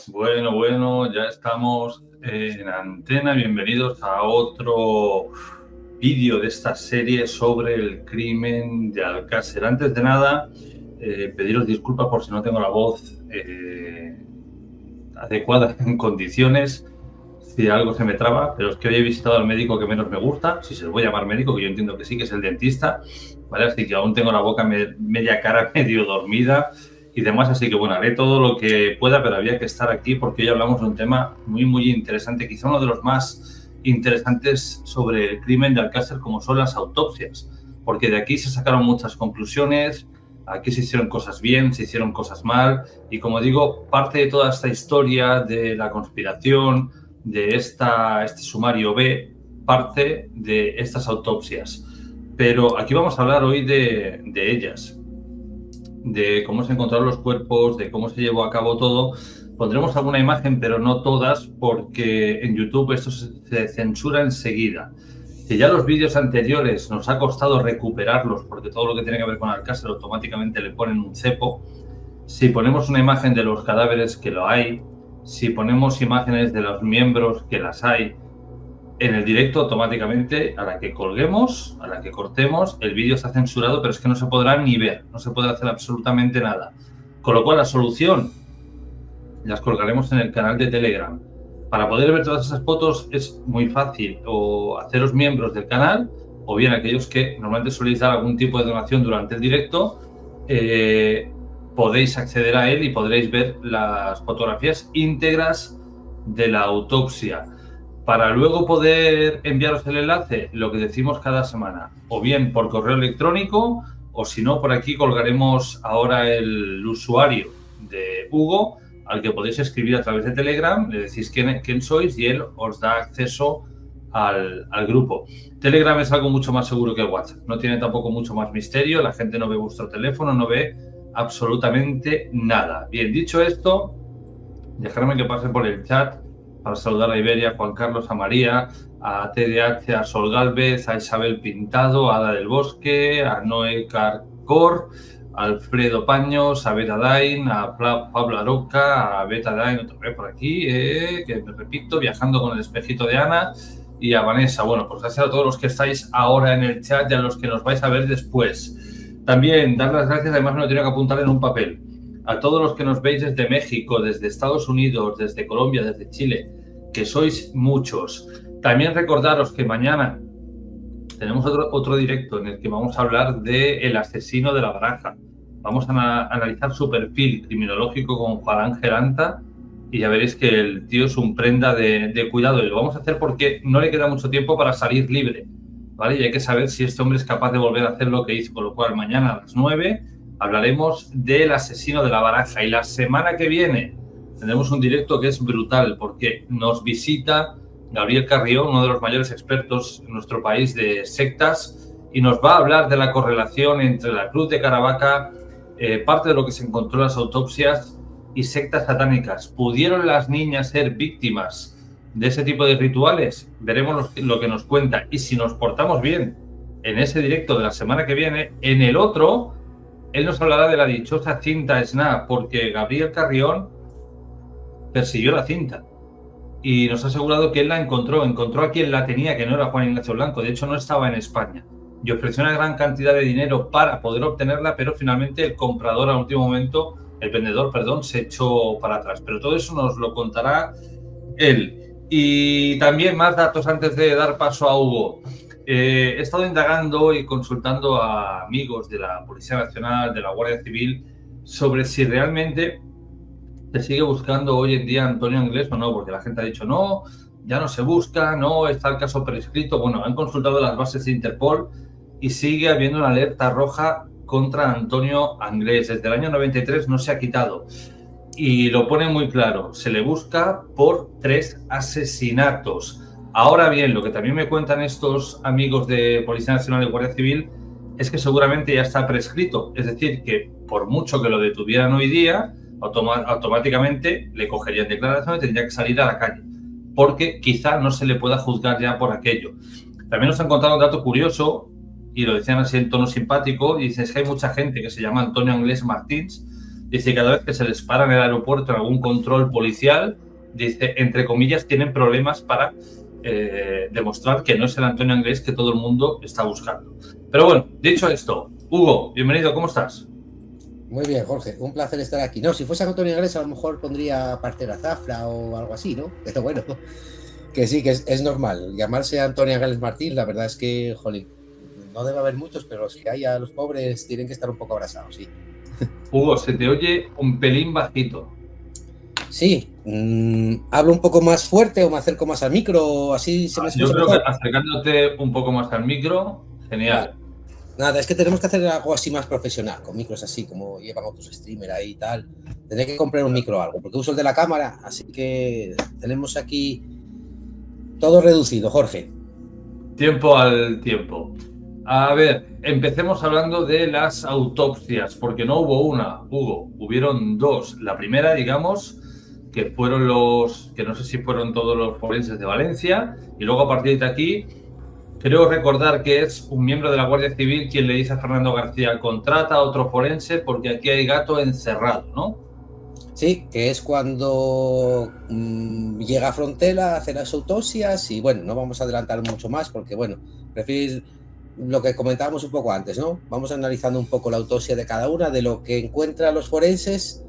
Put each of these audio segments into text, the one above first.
Bueno, ya estamos en antena. Bienvenidos a otro vídeo de esta serie sobre el crimen de Alcácer. Antes de nada, pediros disculpas por si no tengo la voz adecuada en condiciones, si algo se me traba, pero es que hoy he visitado al médico que menos me gusta, si se le voy a llamar médico, que yo entiendo que sí, que es el dentista, ¿vale? Así que aún tengo la boca media cara, medio dormida y demás, así que bueno, haré todo lo que pueda, pero había que estar aquí porque hoy hablamos de un tema muy interesante, quizá uno de los más interesantes sobre el crimen de Alcácer, como son las autopsias, porque de aquí se sacaron muchas conclusiones. Aquí se hicieron cosas bien, se hicieron cosas mal, y como digo, parte de toda esta historia de la conspiración, de este sumario B, parte de estas autopsias. Pero aquí vamos a hablar hoy de ellas, de cómo se encontraron los cuerpos, de cómo se llevó a cabo todo. Pondremos alguna imagen, pero no todas, porque en YouTube esto se censura enseguida. Si ya los vídeos anteriores nos ha costado recuperarlos, porque todo lo que tiene que ver con Alcácer automáticamente le ponen un cepo, si ponemos una imagen de los cadáveres, que lo hay, si ponemos imágenes de los miembros, que las hay, en el directo automáticamente, a la que colguemos, a la que cortemos, el vídeo está censurado, pero es que no se podrá ni ver, no se podrá hacer absolutamente nada. Con lo cual la solución, las colgaremos en el canal de Telegram. Para poder ver todas esas fotos es muy fácil, o haceros miembros del canal, o bien aquellos que normalmente soléis dar algún tipo de donación durante el directo, podéis acceder a él y podréis ver las fotografías íntegras de la autopsia. Para luego poder enviaros el enlace, lo que decimos cada semana, o bien por correo electrónico, o si no, por aquí colgaremos ahora el usuario de Hugo, al que podéis escribir a través de Telegram, le decís quién sois y él os da acceso al grupo. Telegram es algo mucho más seguro que WhatsApp, no tiene tampoco mucho más misterio, la gente no ve vuestro teléfono, no ve absolutamente nada. Bien, dicho esto, dejadme que pase por el chat para saludar a Iberia, a Juan Carlos, a María, a TDH, a Sol Gálvez, a Isabel Pintado, a Ada del Bosque, a Noé Carcor, a Alfredo Paños, a Beta Dain, a Pablo Aroca, a Beta Dain, otra vez por aquí, que me repito, viajando con el espejito de Ana, y a Vanessa. Bueno, pues gracias a todos los que estáis ahora en el chat y a los que nos vais a ver después. También dar las gracias, además me lo tengo que apuntar en un papel, a todos los que nos veis desde México, desde Estados Unidos, desde Colombia, desde Chile, que sois muchos. También recordaros que mañana tenemos otro directo en el que vamos a hablar del asesino de La Baraja. Vamos a analizar su perfil criminológico con Juan Ángel Anta y ya veréis que el tío es un prenda de cuidado, y lo vamos a hacer porque no le queda mucho tiempo para salir libre, ¿vale? Y hay que saber si este hombre es capaz de volver a hacer lo que hizo, con lo cual mañana a las 9 hablaremos del asesino de La Baraja, y la semana que viene tendremos un directo que es brutal porque nos visita Gabriel Carrión, uno de los mayores expertos en nuestro país de sectas, y nos va a hablar de la correlación entre la Cruz de Caravaca, parte de lo que se encontró en las autopsias, y sectas satánicas. ¿Pudieron las niñas ser víctimas de ese tipo de rituales? Veremos lo que nos cuenta, y si nos portamos bien en ese directo de la semana que viene, en el otro él nos hablará de la dichosa cinta Snap, porque Gabriel Carrión persiguió la cinta y nos ha asegurado que él la encontró a quien la tenía, que no era Juan Ignacio Blanco, de hecho no estaba en España, y ofreció una gran cantidad de dinero para poder obtenerla, pero finalmente el comprador al último momento, el vendedor, perdón, se echó para atrás. Pero todo eso nos lo contará él. Y también más datos antes de dar paso a Hugo. He estado indagando y consultando a amigos de la Policía Nacional, de la Guardia Civil, sobre si realmente se sigue buscando hoy en día a Antonio Anglés o no, porque la gente ha dicho no, ya no se busca, no, está el caso prescrito. Bueno, han consultado las bases de Interpol y sigue habiendo una alerta roja contra Antonio Anglés. Desde el año 93 no se ha quitado. Y lo pone muy claro, se le busca por 3 asesinatos. Ahora bien, lo que también me cuentan estos amigos de Policía Nacional y Guardia Civil es que seguramente ya está prescrito. Es decir, que por mucho que lo detuvieran hoy día, automáticamente le cogerían declaración y tendría que salir a la calle, porque quizá no se le pueda juzgar ya por aquello. También nos han contado un dato curioso, y lo decían así en tono simpático, y dicen, es que hay mucha gente que se llama Antonio Anglés Martins, Dice, cada vez que se les para en el aeropuerto en algún control policial, dice, entre comillas, tienen problemas para demostrar que no es el Antonio Anglés que todo el mundo está buscando. Pero bueno, dicho esto, Hugo, bienvenido, ¿cómo estás? Muy bien, Jorge, un placer estar aquí. No, si fuese Antonio Inglés a lo mejor pondría Partera Zafra o algo así, ¿no? Pero bueno, que sí, que es normal. Llamarse Antonio Inglés Martín, la verdad es que, jolín, no debe haber muchos, pero los que hay a los pobres tienen que estar un poco abrazados, sí. Hugo, se te oye un pelín bajito. Sí, hablo un poco más fuerte o me acerco más al micro, así se me Yo escucha creo que mejor. acercándote un poco más al micro, Vale. genial. Nada, es que tenemos que hacer algo así más profesional, con micros así, como llevan otros streamers ahí y tal. Tendré que comprar un micro o algo, porque uso el de la cámara, así que tenemos aquí todo reducido, Jorge. Tiempo al tiempo. A ver, empecemos hablando de las autopsias, porque no hubo una, Hugo, hubieron dos. La primera, digamos, que fueron que no sé si fueron todos los forenses de Valencia, y luego a partir de aquí, creo recordar que es un miembro de la Guardia Civil quien le dice a Fernando García, contrata a otro forense porque aquí hay gato encerrado, ¿no? Sí, que es cuando llega a Frontera a hacer las autopsias y bueno, no vamos a adelantar mucho más porque bueno, prefiero lo que comentábamos un poco antes, ¿no? Vamos analizando un poco la autopsia de cada una, de lo que encuentran los forenses,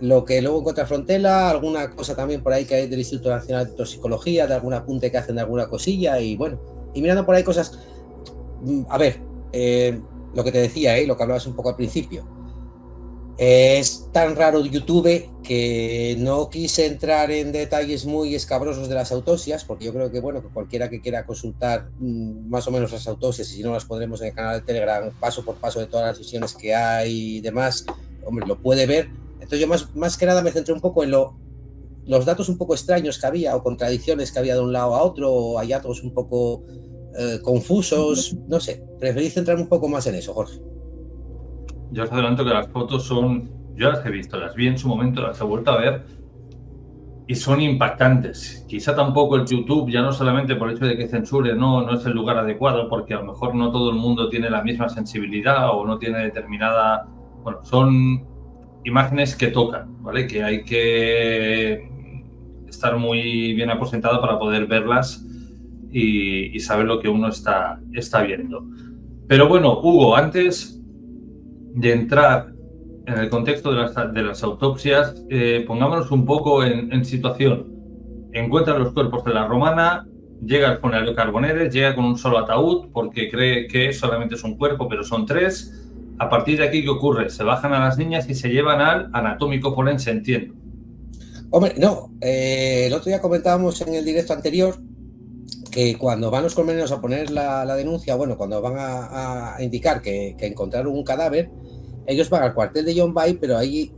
lo que luego encuentra Frontera, alguna cosa también por ahí que hay del Instituto Nacional de Toxicología, de algún apunte que hacen de alguna cosilla y bueno, y mirando por ahí cosas, a ver, lo que te decía, lo que hablabas un poco al principio. Es tan raro YouTube que no quise entrar en detalles muy escabrosos de las autopsias, porque yo creo que, bueno, que cualquiera que quiera consultar más o menos las autopsias, y si no las pondremos en el canal de Telegram, paso por paso de todas las sesiones que hay y demás, hombre, lo puede ver. Entonces yo más que nada me centré un poco en los datos un poco extraños que había, o contradicciones que había de un lado a otro, o hallazgos un poco confusos, no sé, preferí centrarme un poco más en eso, Jorge. Yo os adelanto que las fotos son, yo las he visto, las vi en su momento, las he vuelto a ver y son impactantes. Quizá tampoco el YouTube, ya no solamente por el hecho de que censure, no es el lugar adecuado, porque a lo mejor no todo el mundo tiene la misma sensibilidad o no tiene determinada... Bueno, son imágenes que tocan, ¿vale? Que hay que estar muy bien aposentado para poder verlas y saber lo que uno está viendo. Pero bueno, Hugo, antes de entrar en el contexto de las autopsias, pongámonos un poco en situación. Encuentran los cuerpos de la romana, llega al funerario Carboneres, llega con un solo ataúd porque cree que solamente es un cuerpo, pero son tres. A partir de aquí, ¿qué ocurre? Se bajan a las niñas y se llevan al anatómico forense, entiendo. Hombre, no, el otro día comentábamos en el directo anterior que cuando van los colmeneros a poner la denuncia, bueno, cuando van a indicar que encontraron un cadáver, ellos van al cuartel de John Bay, pero ahí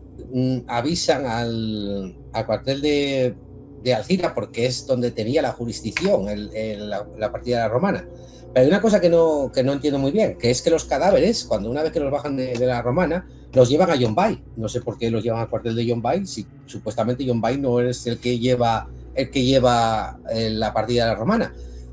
avisan al cuartel de Alcira porque es donde tenía la jurisdicción, la partida romana. Pero hay una cosa que no entiendo muy bien, que es que los cadáveres, cuando una vez que los bajan de la romana, los llevan a John Bay. No sé por qué los llevan al cuartel de John Bay, si supuestamente John Bay no es el que lleva la partida de la romana.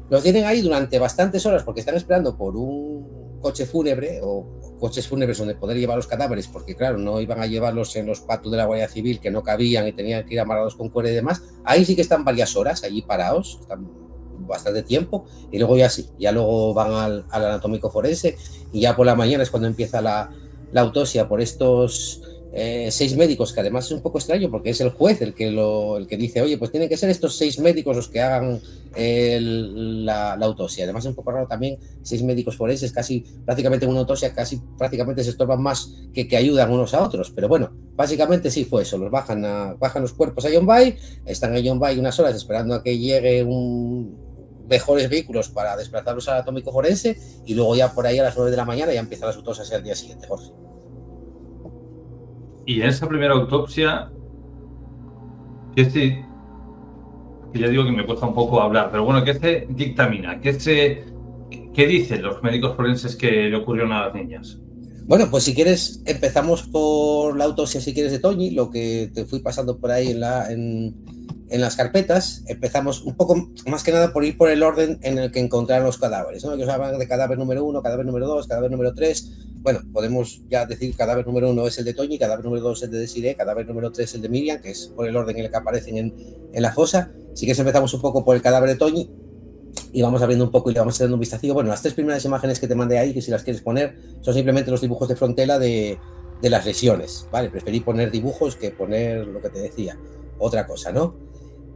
Los tienen ahí durante bastantes horas porque están esperando por un coche fúnebre o coches fúnebres donde poder llevar los cadáveres, porque claro, no iban a llevarlos en los patos de la Guardia Civil que no cabían y tenían que ir amarrados con cuerda y demás. Ahí sí que están varias horas allí parados, están bastante tiempo, y luego ya sí, ya luego van al anatómico forense y ya por la mañana es cuando empieza la autopsia por estos 6 médicos, que además es un poco extraño porque es el juez el que dice, oye, pues tienen que ser estos 6 médicos los que hagan la autopsia. Además es un poco raro también, 6 médicos forenses, casi prácticamente en una autopsia, casi prácticamente se estorban más que ayudan unos a otros. Pero bueno, básicamente sí fue eso, bajan los cuerpos a John Bay, están en John Bay unas horas esperando a que llegue mejores vehículos para desplazarlos al anatómico forense y luego ya por ahí a las 9 de la mañana ya empiezan las autopsias al día siguiente, Jorge. Y en esa primera autopsia, que ya digo que me cuesta un poco hablar, pero bueno, ¿qué se dictamina? ¿Qué dicen los médicos forenses que le ocurrieron a las niñas? Bueno, pues si quieres, empezamos por la autopsia, si quieres, de Toñi, lo que te fui pasando por ahí en las carpetas empezamos un poco más que nada por ir por el orden en el que encontraron los cadáveres, ¿no? Ellos hablan de cadáver número 1, cadáver número 2, cadáver número 3. Bueno, podemos ya decir cadáver número 1 es el de Toñi, cadáver número 2 es el de Desiree, cadáver número 3 es el de Miriam, que es por el orden en el que aparecen en la fosa. Si quieres empezamos un poco por el cadáver de Toñi y vamos abriendo un poco y le vamos dando un vistacillo. Bueno, las 3 primeras imágenes que te mandé ahí, que si las quieres poner, son simplemente los dibujos de Frontela de las lesiones, ¿vale? Preferí poner dibujos que poner lo que te decía, otra cosa, ¿no?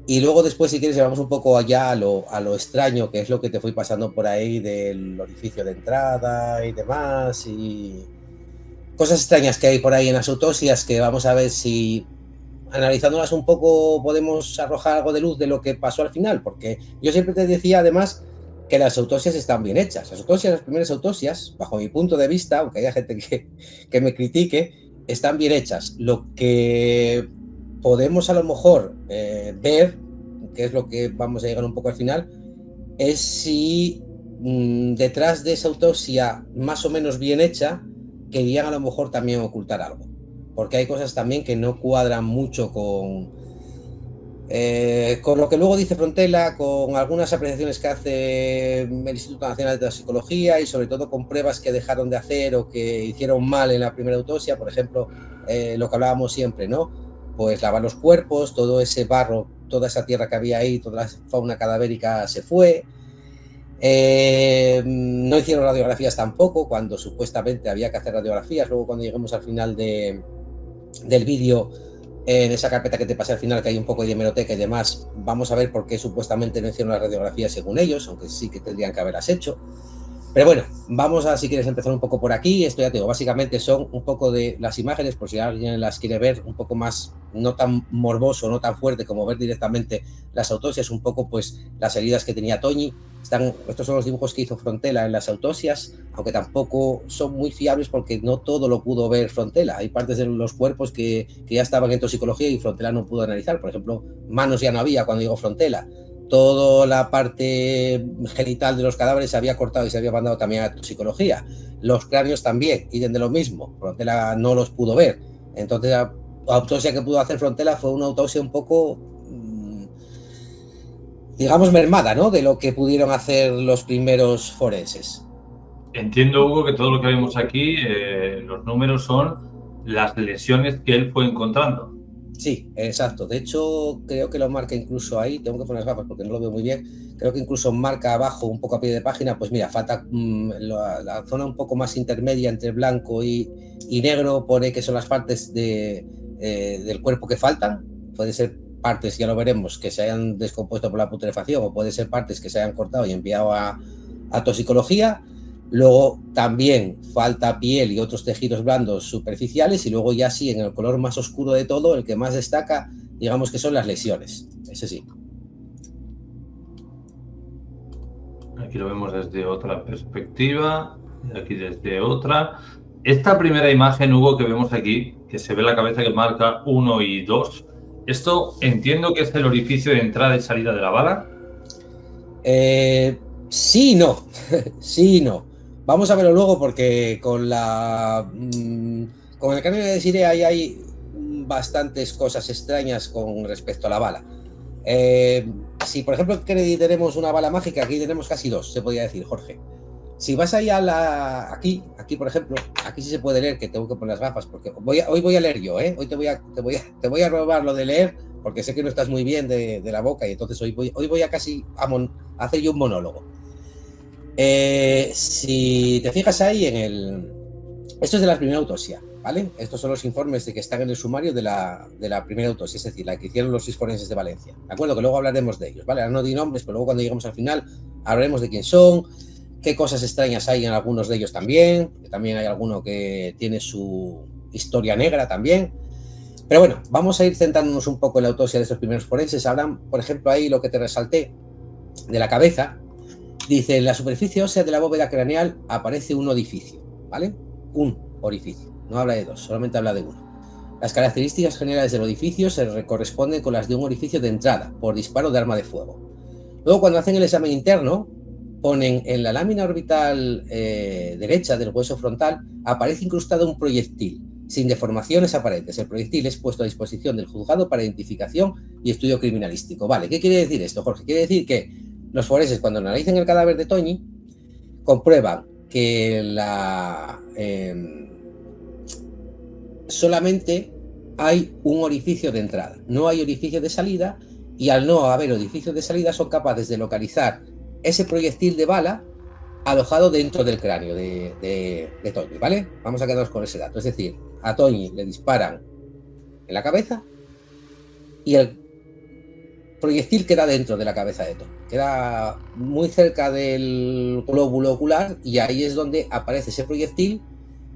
Y luego después, si quieres, llevamos un poco allá a lo extraño, que es lo que te fui pasando por ahí del orificio de entrada y demás, y cosas extrañas que hay por ahí en las autopsias, que vamos a ver si, analizándolas un poco, podemos arrojar algo de luz de lo que pasó al final, porque yo siempre te decía, además, que las autopsias están bien hechas. Las primeras autopsias, bajo mi punto de vista, aunque haya gente que me critique, están bien hechas. Lo que podemos a lo mejor ver, que es lo que vamos a llegar un poco al final, es si detrás de esa autopsia más o menos bien hecha querían a lo mejor también ocultar algo, porque hay cosas también que no cuadran mucho con lo que luego dice Frontela, con algunas apreciaciones que hace el Instituto Nacional de Toxicología y sobre todo con pruebas que dejaron de hacer o que hicieron mal en la primera autopsia. Por ejemplo, lo que hablábamos siempre, ¿no? Pues lavar los cuerpos, todo ese barro, toda esa tierra que había ahí, toda la fauna cadavérica se fue. No hicieron radiografías tampoco, cuando supuestamente había que hacer radiografías. Luego, cuando lleguemos al final del vídeo, en esa carpeta que te pasé al final, que hay un poco de hemeroteca y demás, vamos a ver por qué supuestamente no hicieron las radiografías según ellos, aunque sí que tendrían que haberlas hecho. Pero bueno, vamos a, si quieres, empezar un poco por aquí. Esto ya te digo, básicamente son un poco de las imágenes, por si alguien las quiere ver un poco más, no tan morboso, no tan fuerte como ver directamente las autopsias, un poco pues las heridas que tenía Toñi. Estos son los dibujos que hizo Frontela en las autopsias, aunque tampoco son muy fiables porque no todo lo pudo ver Frontela. Hay partes de los cuerpos que ya estaban en toxicología y Frontela no pudo analizar. Por ejemplo, manos ya no había cuando llegó Frontela. Toda la parte genital de los cadáveres se había cortado y se había mandado también a toxicología. Los cráneos también, y de lo mismo. Frontela no los pudo ver. Entonces, la autopsia que pudo hacer Frontela fue una autopsia un poco, digamos, mermada, ¿no? De lo que pudieron hacer los primeros forenses. Entiendo, Hugo, que todo lo que vemos aquí, los números son las lesiones que él fue encontrando. Sí, exacto. De hecho, creo que lo marca incluso ahí. Tengo que poner las gafas porque no lo veo muy bien. Creo que incluso marca abajo, un poco a pie de página, pues mira, falta la zona un poco más intermedia entre blanco y negro, pone que son las partes del cuerpo que faltan. Puede ser partes, ya lo veremos, que se hayan descompuesto por la putrefacción, o puede ser partes que se hayan cortado y enviado a toxicología. Luego también falta piel y otros tejidos blandos superficiales, y luego ya sí, en el color más oscuro de todo, el que más destaca, digamos que son las lesiones. Ese sí. Aquí lo vemos desde otra perspectiva, y aquí desde otra. Esta primera imagen, Hugo, que vemos aquí, que se ve la cabeza que marca 1 y 2, ¿esto entiendo que es el orificio de entrada y salida de la bala? Sí y no. Sí y no. Vamos a verlo luego porque con el cráneo de Desiree hay bastantes cosas extrañas con respecto a la bala. Si por ejemplo tenemos una bala mágica, aquí tenemos casi 2, se podría decir, Jorge. Si vas ahí a aquí por ejemplo, aquí sí se puede leer, que tengo que poner las gafas porque hoy voy a leer yo, hoy te voy a robar lo de leer porque sé que no estás muy bien de la boca, y entonces hoy voy a casi a hacer yo un monólogo. Si te fijas ahí esto es de la primera autopsia, ¿vale? Estos son los informes que están en el sumario de la primera autopsia, es decir, la que hicieron los 6 forenses de Valencia. ¿De acuerdo? Que luego hablaremos de ellos, ¿vale? Ahora no di nombres, pero luego cuando lleguemos al final hablaremos de quién son, qué cosas extrañas hay en algunos de ellos también, que también hay alguno que tiene su historia negra también. Pero bueno, vamos a ir centrándonos un poco en la autopsia de estos primeros forenses. Hablan, por ejemplo, ahí lo que te resalté de la cabeza. Dice, en la superficie ósea de la bóveda craneal aparece un orificio, ¿vale? Un orificio, no habla de 2, solamente habla de 1. Las características generales del orificio se corresponden con las de un orificio de entrada, por disparo de arma de fuego. Luego, cuando hacen el examen interno, ponen en la lámina orbital derecha del hueso frontal, aparece incrustado un proyectil. sin deformaciones aparentes. El proyectil es puesto a disposición del juzgado para identificación y estudio criminalístico. Vale, ¿qué quiere decir esto, Jorge? Quiere decir que los forenses, cuando analicen el cadáver de Toñi, comprueban que solamente hay un orificio de entrada, no hay orificio de salida, y al no haber orificio de salida son capaces de localizar ese proyectil de bala alojado dentro del cráneo de Toñi, ¿vale? Vamos a quedarnos con ese dato. Es decir, a Toñi le disparan en la cabeza y el proyectil queda dentro de la cabeza de Toñi. Queda muy cerca del glóbulo ocular y ahí es donde aparece ese proyectil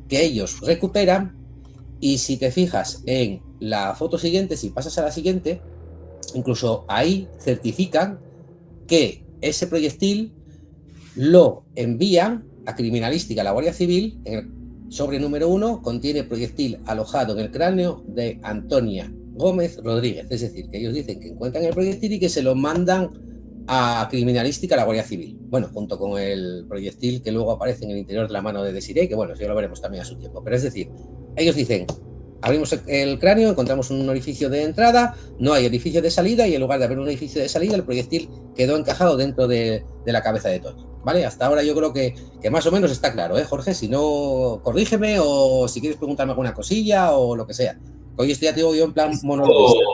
que ellos recuperan. Y si te fijas en la foto siguiente, si pasas a la siguiente, incluso ahí certifican que ese proyectil lo envían a criminalística, a la Guardia Civil. En el sobre número 1 contiene proyectil alojado en el cráneo de Antonia Gómez Rodríguez. Es decir, que ellos dicen que encuentran el proyectil y que se lo mandan a criminalística, a la Guardia Civil. Bueno, junto con el proyectil que luego aparece en el interior de la mano de Desiree, que bueno, eso ya lo veremos también a su tiempo. Pero es decir, ellos dicen, abrimos el cráneo, encontramos un orificio de entrada, no hay orificio de salida, y en lugar de haber un orificio de salida, el proyectil quedó encajado dentro de la cabeza de Toñi. ¿Vale? Hasta ahora yo creo que más o menos está claro, ¿eh, Jorge? Si no, corrígeme, o si quieres preguntarme alguna cosilla o lo que sea. Hoy esto ya te digo yo en plan monologuista.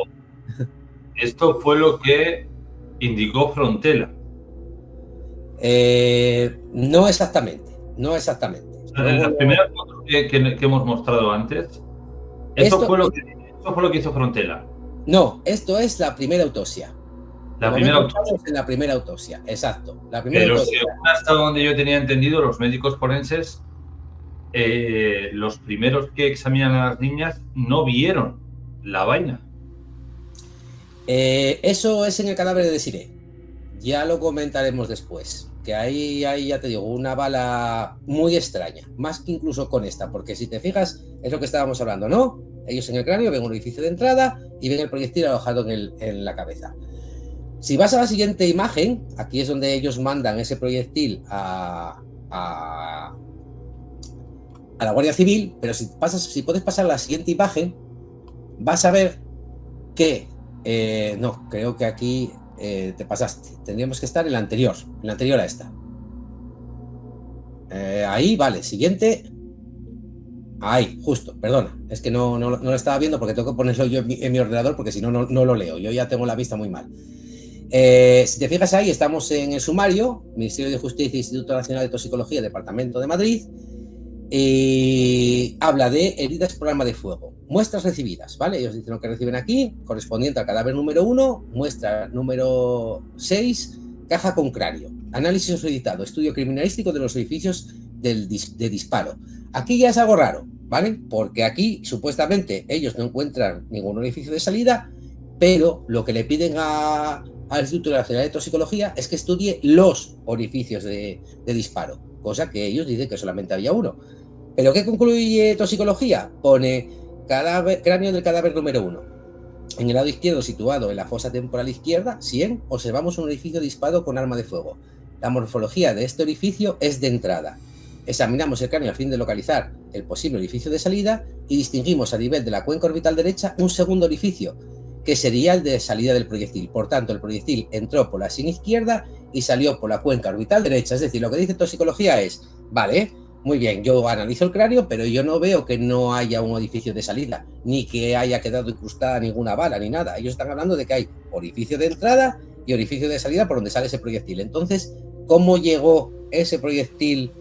Esto fue lo que indicó Frontela. No exactamente, no exactamente. En las primeras fotos que hemos mostrado antes, eso fue lo que hizo Frontela. No, esto es la primera autopsia. La primera autopsia. En la primera autopsia, exacto. La primera autopsia. Hasta donde yo tenía entendido, los médicos forenses, los primeros que examinan a las niñas, no vieron la vaina. Eso es en el cadáver de Desiree. Ya lo comentaremos después. Que ahí ya te digo, una bala muy extraña, más que incluso con esta, porque si te fijas, es lo que estábamos hablando, ¿no? Ellos en el cráneo ven un orificio de entrada y ven el proyectil alojado en la cabeza. Si vas a la siguiente imagen, aquí es donde ellos mandan ese proyectil a la Guardia Civil, pero si puedes pasar a la siguiente imagen, vas a ver que no, creo que aquí te pasaste. Tendríamos que estar en la anterior a esta. Ahí, vale, siguiente. Ahí, justo, perdona. Es que no lo estaba viendo porque tengo que ponerlo yo en mi ordenador, porque si no, no lo leo. Yo ya tengo la vista muy mal. Si te fijas ahí, estamos en el sumario, Ministerio de Justicia, Instituto Nacional de Toxicología, Departamento de Madrid, y habla de heridas por arma de fuego. Muestras recibidas, ¿vale? Ellos dicen lo que reciben aquí, correspondiente al cadáver número 1, muestra número 6, caja con cráneo. Análisis solicitado, estudio criminalístico de los orificios de disparo. Aquí ya es algo raro, ¿vale? Porque aquí, supuestamente, ellos no encuentran ningún orificio de salida, pero lo que le piden al Instituto Nacional de Toxicología es que estudie los orificios de disparo, cosa que ellos dicen que solamente había uno. ¿Pero qué concluye toxicología? Pone cráneo del cadáver número 1. En el lado izquierdo, situado en la fosa temporal izquierda, 100, observamos un orificio disparado con arma de fuego. La morfología de este orificio es de entrada. Examinamos el cráneo a fin de localizar el posible orificio de salida y distinguimos a nivel de la cuenca orbital derecha un segundo orificio, que sería el de salida del proyectil. Por tanto, el proyectil entró por la sien izquierda y salió por la cuenca orbital derecha. Es decir, lo que dice toxicología es, vale, muy bien, yo analizo el cráneo, pero yo no veo que no haya un orificio de salida, ni que haya quedado incrustada ninguna bala, ni nada. Ellos están hablando de que hay orificio de entrada y orificio de salida por donde sale ese proyectil. Entonces, ¿cómo llegó ese proyectil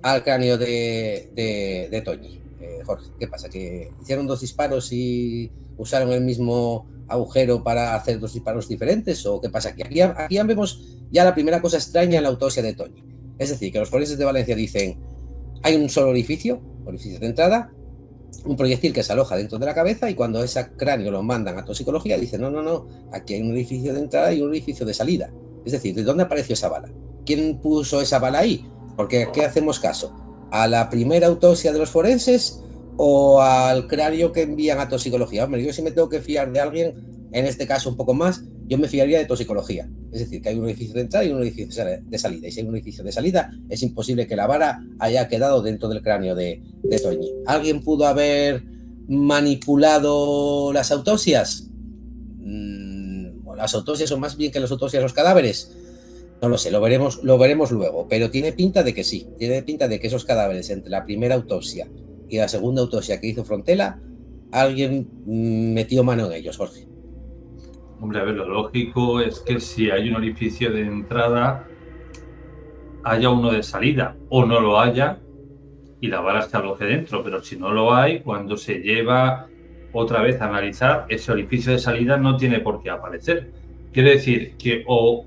al cráneo de Toñi? Jorge, ¿qué pasa? ¿Que hicieron 2 disparos y usaron el mismo agujero para hacer 2 disparos diferentes? ¿O qué pasa? Que aquí ya vemos ya la primera cosa extraña en la autopsia de Toñi. Es decir, que los forenses de Valencia dicen, hay un solo orificio de entrada, un proyectil que se aloja dentro de la cabeza, y cuando ese cráneo lo mandan a toxicología dicen, no, aquí hay un orificio de entrada y un orificio de salida. Es decir, ¿de dónde apareció esa bala? ¿Quién puso esa bala ahí? Porque ¿qué hacemos caso? ¿A la primera autopsia de los forenses o al cráneo que envían a toxicología? Hombre, yo sí me tengo que fiar de alguien, en este caso un poco más, yo me fiaría de toxicología. Es decir, que hay un orificio de entrada y un orificio de salida. Y si hay un orificio de salida, es imposible que la vara haya quedado dentro del cráneo de Toñi. ¿Alguien pudo haber manipulado las autopsias? Las autopsias, o más bien que las autopsias los cadáveres. No lo sé, lo veremos luego. Pero tiene pinta de que sí. Tiene pinta de que esos cadáveres, entre la primera autopsia y la segunda autopsia que hizo Frontela, alguien metió mano en ellos, Jorge. Hombre, a ver, lo lógico es que si hay un orificio de entrada, haya uno de salida, o no lo haya, y la bala se aloje dentro. Pero si no lo hay, cuando se lleva otra vez a analizar, ese orificio de salida no tiene por qué aparecer. Quiere decir que o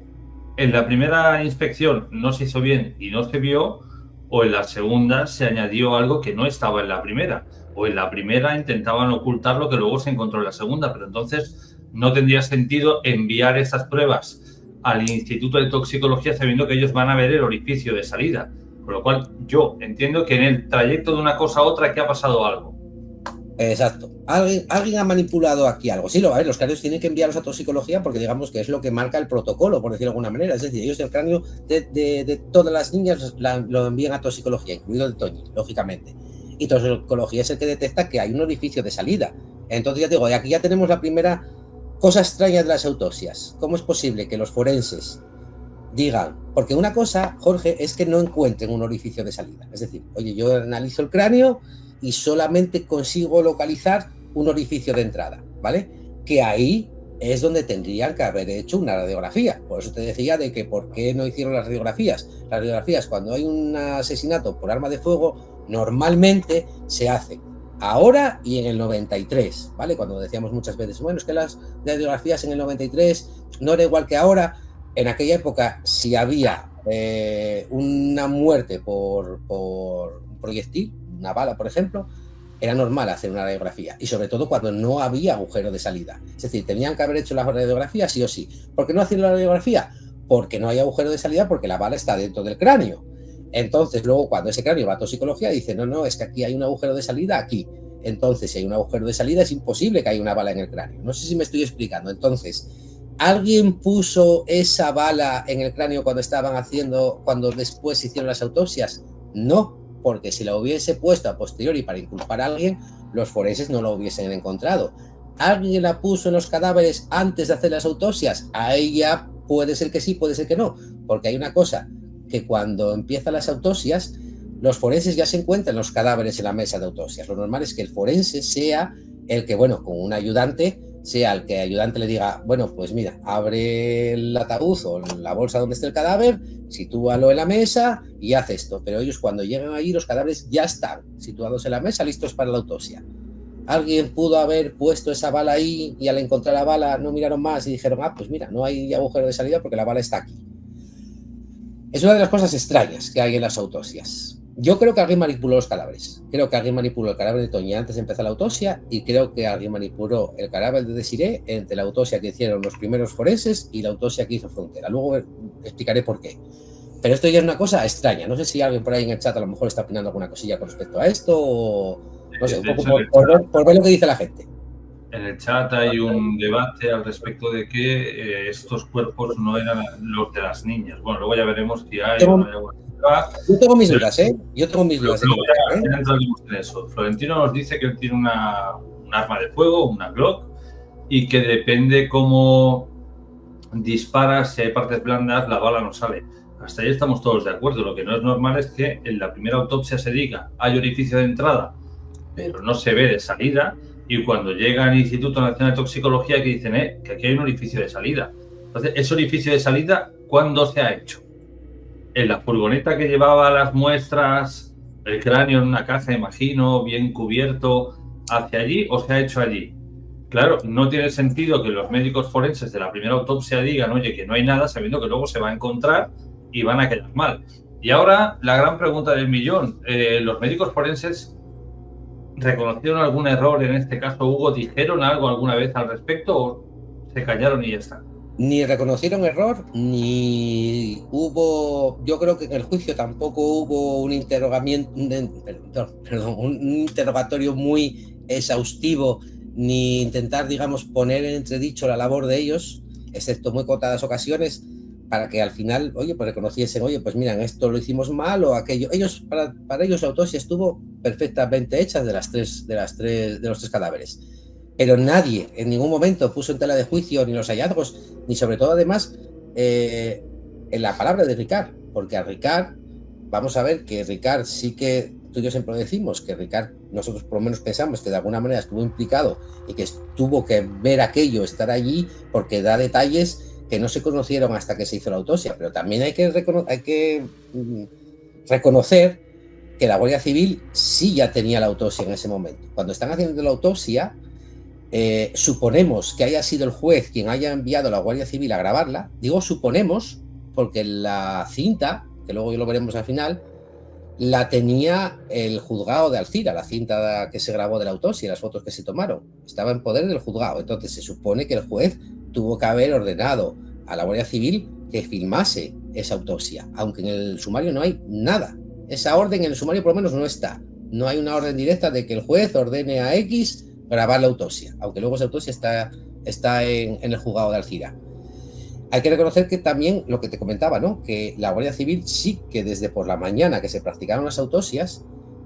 en la primera inspección no se hizo bien y no se vio, o en la segunda se añadió algo que no estaba en la primera, o en la primera intentaban ocultar lo que luego se encontró en la segunda, pero entonces no tendría sentido enviar esas pruebas al Instituto de Toxicología sabiendo que ellos van a ver el orificio de salida. Con lo cual, yo entiendo que en el trayecto de una cosa a otra que ha pasado algo. Exacto. ¿Alguien ha manipulado aquí algo? Sí, a ver, los cráneos tienen que enviarlos a toxicología porque digamos que es lo que marca el protocolo, por decirlo de alguna manera. Es decir, ellos el cráneo de todas las niñas lo envían a toxicología, incluido el Toñi, lógicamente. Y toxicología es el que detecta que hay un orificio de salida. Entonces ya digo, aquí ya tenemos la primera cosa extraña de las autopsias. ¿Cómo es posible que los forenses digan? Porque una cosa, Jorge, es que no encuentren un orificio de salida. Es decir, oye, yo analizo el cráneo y solamente consigo localizar un orificio de entrada, ¿vale? Que ahí es donde tendrían que haber hecho una radiografía. Por eso te decía de que por qué no hicieron las radiografías. Las radiografías, cuando hay un asesinato por arma de fuego, normalmente se hacen ahora y en el 93, ¿vale? Cuando decíamos muchas veces, bueno, es que las radiografías en el 93 no era igual que ahora. En aquella época, si había una muerte por un proyectil, una bala, por ejemplo, era normal hacer una radiografía, y sobre todo cuando no había agujero de salida. Es decir, tenían que haber hecho la radiografía sí o sí. ¿Por qué no hacían la radiografía? Porque no hay agujero de salida, porque la bala está dentro del cráneo. Entonces, luego, cuando ese cráneo va a toxicología, dice, no, es que aquí hay un agujero de salida, aquí. Entonces, si hay un agujero de salida, es imposible que haya una bala en el cráneo. No sé si me estoy explicando. Entonces, ¿alguien puso esa bala en el cráneo cuando después hicieron las autopsias? No, porque si la hubiese puesto a posteriori para inculpar a alguien, los forenses no lo hubiesen encontrado. ¿Alguien la puso en los cadáveres antes de hacer las autopsias? Ahí ya puede ser que sí, puede ser que no, porque hay una cosa, que cuando empiezan las autopsias, los forenses ya se encuentran los cadáveres en la mesa de autopsias. Lo normal es que el forense sea el que, bueno, con un ayudante, sea el que el ayudante le diga, bueno, pues mira, abre el ataúd o la bolsa donde esté el cadáver, sitúalo en la mesa y haz esto. Pero ellos, cuando llegan allí, los cadáveres ya están situados en la mesa, listos para la autopsia. Alguien pudo haber puesto esa bala ahí y al encontrar la bala no miraron más y dijeron, pues mira, no hay agujero de salida porque la bala está aquí. Es una de las cosas extrañas que hay en las autopsias. Yo creo que alguien manipuló los cadáveres. Creo que alguien manipuló el cadáver de Toñi antes de empezar la autopsia, y creo que alguien manipuló el cadáver de Desiree entre la autopsia que hicieron los primeros forenses y la autopsia que hizo Frontera. Luego explicaré por qué. Pero esto ya es una cosa extraña. No sé si alguien por ahí en el chat a lo mejor está opinando alguna cosilla con respecto a esto, o no sé, un poco por ver lo que dice la gente. En el chat hay un debate al respecto de que estos cuerpos no eran los de las niñas. Bueno, luego ya veremos si hay o no hay agua. Yo tengo mis dudas, ¿eh? Yo tengo mis dudas. Ya entraremos en eso. Florentino nos dice que él tiene un arma de fuego, una Glock, y que depende cómo disparas, si hay partes blandas, la bala no sale. Hasta ahí estamos todos de acuerdo. Lo que no es normal es que en la primera autopsia se diga hay orificio de entrada, pero no se ve de salida, y cuando llega al Instituto Nacional de Toxicología que dicen que aquí hay un orificio de salida. Entonces, ese orificio de salida, ¿cuándo se ha hecho? ¿En la furgoneta que llevaba las muestras, el cráneo en una caja, imagino, bien cubierto, hacia allí, o se ha hecho allí? Claro, no tiene sentido que los médicos forenses de la primera autopsia digan, oye, que no hay nada, sabiendo que luego se va a encontrar y van a quedar mal. Y ahora, la gran pregunta del millón, ¿los médicos forenses reconocieron algún error en este caso, Hugo? ¿Dijeron algo alguna vez al respecto o se callaron y ya está? Ni reconocieron error, ni hubo, yo creo que en el juicio tampoco hubo un interrogamiento, un interrogatorio muy exhaustivo, ni intentar, digamos, poner en entredicho la labor de ellos. excepto muy contadas ocasiones, para que al final, oye, pues reconociesen, oye, pues miran, esto lo hicimos mal o aquello. Ellos, para ellos la autopsia estuvo perfectamente hecha de los tres cadáveres. Pero nadie en ningún momento puso en tela de juicio ni los hallazgos, ni sobre todo además en la palabra de Ricard, porque a Ricard, vamos a ver que Ricard sí que, tú y yo siempre decimos que Ricard, nosotros por lo menos pensamos que de alguna manera estuvo implicado y que tuvo que ver aquello, estar allí, porque da detalles que no se conocieron hasta que se hizo la autopsia, pero también hay que reconocer que la Guardia Civil sí ya tenía la autopsia en ese momento. Cuando están haciendo la autopsia, suponemos que haya sido el juez quien haya enviado a la Guardia Civil a grabarla. Digo suponemos porque la cinta, que luego lo veremos al final, la tenía el juzgado de Alcira, la cinta que se grabó de la autopsia y las fotos que se tomaron. Estaba en poder del juzgado. Entonces se supone que el juez tuvo que haber ordenado a la Guardia Civil que filmase esa autopsia, aunque en el sumario no hay nada. Esa orden en el sumario por lo menos no está. No hay una orden directa de que el juez ordene a X grabar la autopsia, aunque luego esa autopsia está en el juzgado de Alcira. Hay que reconocer que también lo que te comentaba, ¿no? Que la Guardia Civil sí que desde por la mañana que se practicaron las autopsias,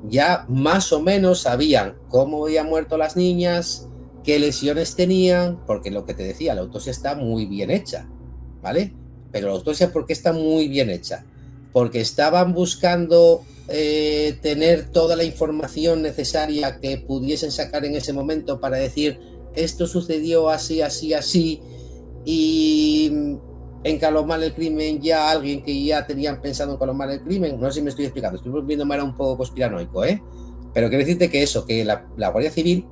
ya más o menos sabían cómo habían muerto las niñas, qué lesiones tenían, porque lo que te decía, la autopsia está muy bien hecha, ¿vale? Pero la autopsia, ¿por qué está muy bien hecha? Porque estaban buscando tener toda la información necesaria que pudiesen sacar en ese momento para decir esto sucedió así, así, así, y encalomar el crimen ya alguien que ya tenían pensado encalomar el crimen. No sé si me estoy explicando, estoy volviéndome ahora un poco conspiranoico, pero quiero decirte que eso, que la Guardia Civil,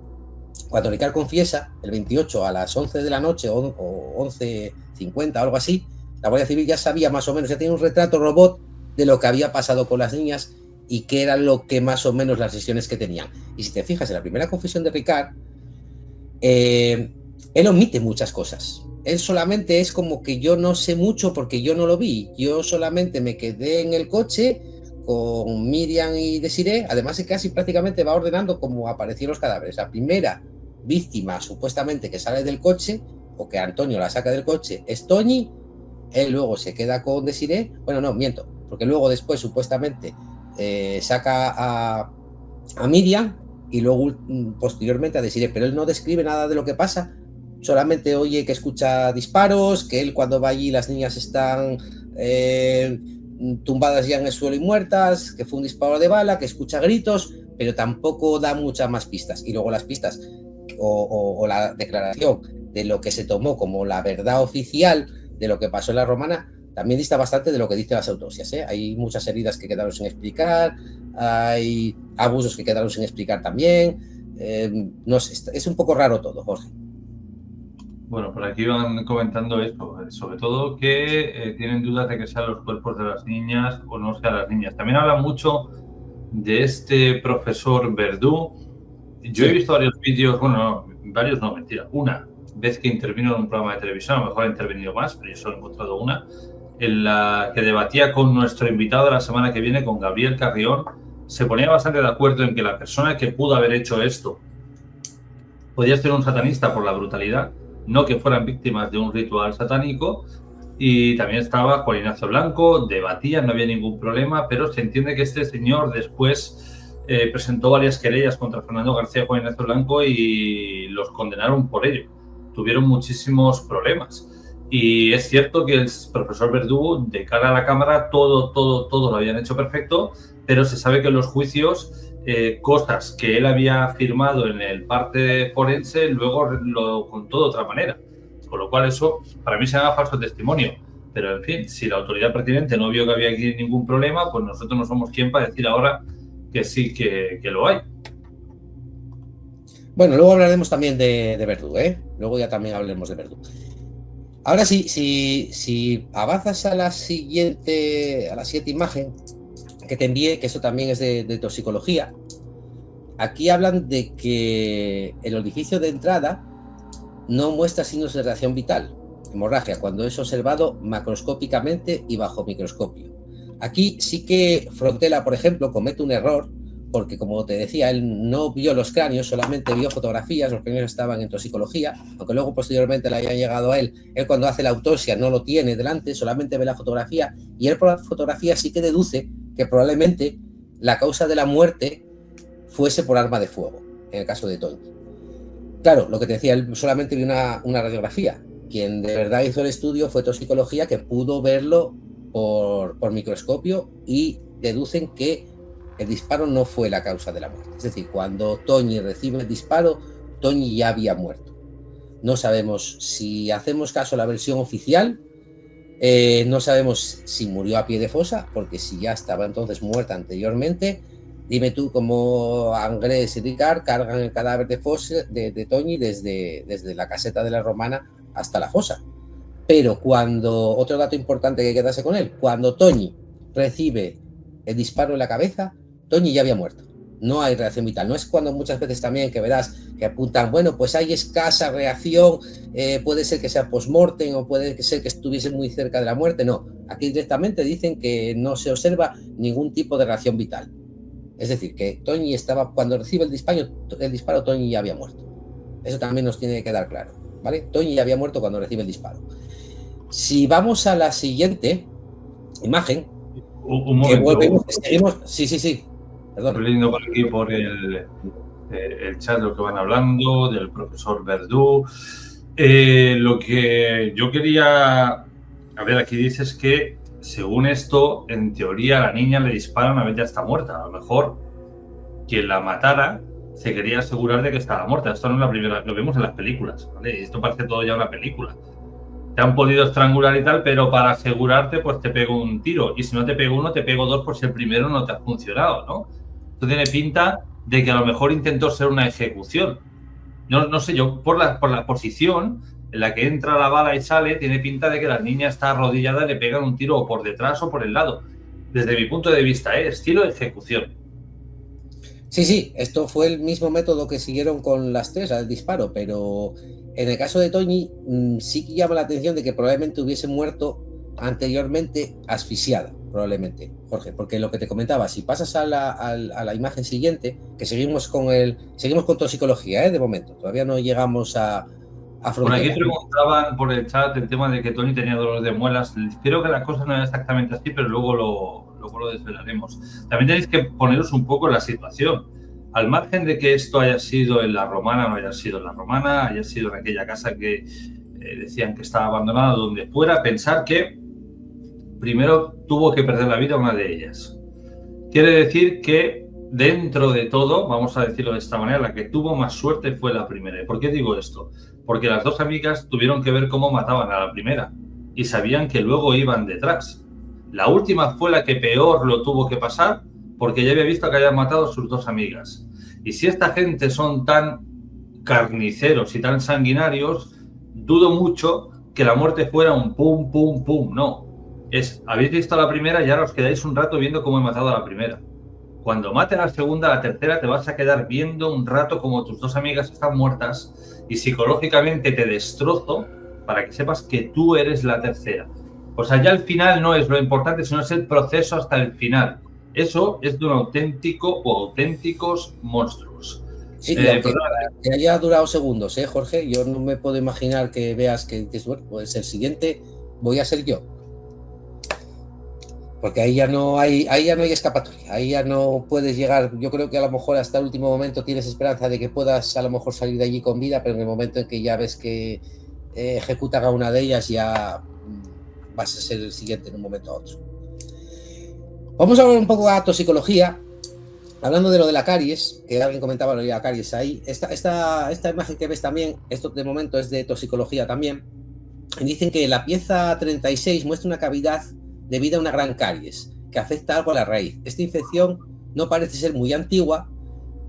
cuando Ricard confiesa el 28 a las 11 de la noche o 11:50 o algo así, la Guardia Civil ya sabía más o menos, ya tenía un retrato robot de lo que había pasado con las niñas y qué era lo que más o menos las lesiones que tenían. Y si te fijas en la primera confesión de Ricard, él omite muchas cosas. Él solamente es como que yo no sé mucho porque yo no lo vi. Yo solamente me quedé en el coche con Miriam y Desiree. Además, casi prácticamente va ordenando cómo aparecieron los cadáveres. La primera víctima, supuestamente, que sale del coche, o que Antonio la saca del coche, es Toñi. Él luego se queda con Desiree. Bueno, no, miento, porque luego después, supuestamente, saca a Miriam y luego posteriormente a Desiree. Pero él no describe nada de lo que pasa. Solamente oye que escucha disparos, que él cuando va allí las niñas están tumbadas ya en el suelo y muertas, que fue un disparo de bala, que escucha gritos, pero tampoco da muchas más pistas. Y luego las pistas o la declaración de lo que se tomó como la verdad oficial de lo que pasó en la Romana también dista bastante de lo que dicen las autopsias. Hay muchas heridas que quedaron sin explicar, hay abusos que quedaron sin explicar también. No sé, es un poco raro todo, Jorge. Bueno, por aquí van comentando esto, sobre todo que tienen dudas de que sean los cuerpos de las niñas o no sean las niñas. También habla mucho de este profesor Verdú. Yo he visto varios vídeos, varios no, mentira, una vez que intervino en un programa de televisión, a lo mejor ha intervenido más, pero yo solo he encontrado una, en la que debatía con nuestro invitado de la semana que viene, con Gabriel Carrión. Se ponía bastante de acuerdo en que la persona que pudo haber hecho esto podía ser un satanista por la brutalidad, no que fueran víctimas de un ritual satánico. Y también estaba Juan Ignacio Blanco, debatían, no había ningún problema, pero se entiende que este señor después presentó varias querellas contra Fernando García y Juan Ignacio Blanco y los condenaron por ello. Tuvieron muchísimos problemas. Y es cierto que el profesor Verdú, de cara a la cámara, todo lo habían hecho perfecto, pero se sabe que en los juicios cosas que él había firmado en el parte forense, luego lo contó de otra manera. Con lo cual eso, para mí, se llama falso testimonio. Pero, en fin, si la autoridad pertinente no vio que había aquí ningún problema, pues nosotros no somos quien para decir ahora que sí que lo hay. Bueno, luego hablaremos también de Verdú, Luego ya también hablaremos de Verdú. Ahora sí, si avanzas a la siguiente imagen que te envié, que eso también es de toxicología, aquí hablan de que el orificio de entrada no muestra signos de reacción vital, hemorragia, cuando es observado macroscópicamente y bajo microscopio. Aquí sí que Frontela, por ejemplo, comete un error porque como te decía, él no vio los cráneos, solamente vio fotografías, los cráneos estaban en toxicología, aunque luego posteriormente le hayan llegado a él cuando hace la autopsia no lo tiene delante, solamente ve la fotografía, y él por la fotografía sí que deduce que probablemente la causa de la muerte fuese por arma de fuego, en el caso de Toñi. Claro, lo que te decía, él solamente vio una radiografía. Quien de verdad hizo el estudio fue toxicología, que pudo verlo por microscopio, y deducen que el disparo no fue la causa de la muerte. Es decir, cuando Toñi recibe el disparo, Toñi ya había muerto. No sabemos si hacemos caso a la versión oficial, no sabemos si murió a pie de fosa, porque si ya estaba entonces muerta anteriormente, dime tú cómo Angrés y Ricard cargan el cadáver de Toñi desde la caseta de la Romana hasta la fosa. Pero cuando, otro dato importante que quedase con él, cuando Toñi recibe el disparo en la cabeza, Toñi ya había muerto. No hay reacción vital. No es cuando muchas veces también que verás que apuntan, bueno, pues hay escasa reacción, puede ser que sea post-mortem o puede ser que estuviese muy cerca de la muerte. No, aquí directamente dicen que no se observa ningún tipo de reacción vital. Es decir, que Toñi estaba, cuando recibe el disparo, Toñi ya había muerto. Eso también nos tiene que quedar claro, ¿vale? Toñi ya había muerto cuando recibe el disparo. Si vamos a la siguiente imagen, un momento. Seguimos. Sí. Perdón. Estoy leyendo por aquí por el chat lo que van hablando del profesor Verdú. Lo que yo quería... A ver, aquí dices que según esto, en teoría, a la niña le disparan una vez ya está muerta. A lo mejor quien la matara se quería asegurar de que estaba muerta. Esto no es la primera, lo vemos en las películas, ¿vale? Esto parece todo ya una película. Te han podido estrangular y tal, pero para asegurarte, pues te pego un tiro. Y si no te pego uno, te pego dos por si el primero no te ha funcionado, ¿no? Esto tiene pinta de que a lo mejor intentó ser una ejecución. No sé, yo por la posición en la que entra la bala y sale, tiene pinta de que la niña está arrodillada y le pegan un tiro o por detrás o por el lado. Desde mi punto de vista, estilo de ejecución. Sí, esto fue el mismo método que siguieron con las tres al disparo, pero en el caso de Toñi sí que llama la atención de que probablemente hubiese muerto anteriormente asfixiada, probablemente, Jorge, porque lo que te comentaba, si pasas a la imagen siguiente, que seguimos con toxicología, de momento, todavía no llegamos a frontera. Por aquí preguntaban por el chat el tema de que Toñi tenía dolor de muelas. Creo que la cosa no era exactamente así, pero luego lo desvelaremos. También tenéis que poneros un poco en la situación. Al margen de que esto haya sido en la Romana, no haya sido en la Romana, haya sido en aquella casa que decían que estaba abandonada, donde fuera, pensar que primero tuvo que perder la vida una de ellas. Quiere decir que dentro de todo, vamos a decirlo de esta manera, la que tuvo más suerte fue la primera. ¿Y por qué digo esto? Porque las dos amigas tuvieron que ver cómo mataban a la primera y sabían que luego iban detrás. La última fue la que peor lo tuvo que pasar porque ya había visto que habían matado a sus dos amigas. Y si esta gente son tan carniceros y tan sanguinarios, dudo mucho que la muerte fuera un pum, pum, pum. No. Habéis visto a la primera y ahora os quedáis un rato viendo cómo he matado a la primera. Cuando maten a la segunda, a la tercera, te vas a quedar viendo un rato como tus dos amigas están muertas y psicológicamente te destrozo para que sepas que tú eres la tercera. O sea, ya el final no es lo importante, sino es el proceso hasta el final. Eso es de un auténtico o auténticos monstruos. Sí, que haya durado segundos, Jorge, yo no me puedo imaginar que veas que bueno, pues el siguiente voy a ser yo. Porque ahí ya no hay escapatoria, ahí ya no puedes llegar. Yo creo que a lo mejor hasta el último momento tienes esperanza de que puedas a lo mejor salir de allí con vida, pero en el momento en que ya ves que ejecutan a una de ellas, ya vas a ser el siguiente en un momento a otro. Vamos a hablar un poco de toxicología, hablando de lo de la caries, que alguien comentaba lo de la caries ahí. Esta imagen que ves también, esto de momento es de toxicología también, y dicen que la pieza 36 muestra una cavidad debido a una gran caries que afecta algo a la raíz. Esta infección no parece ser muy antigua,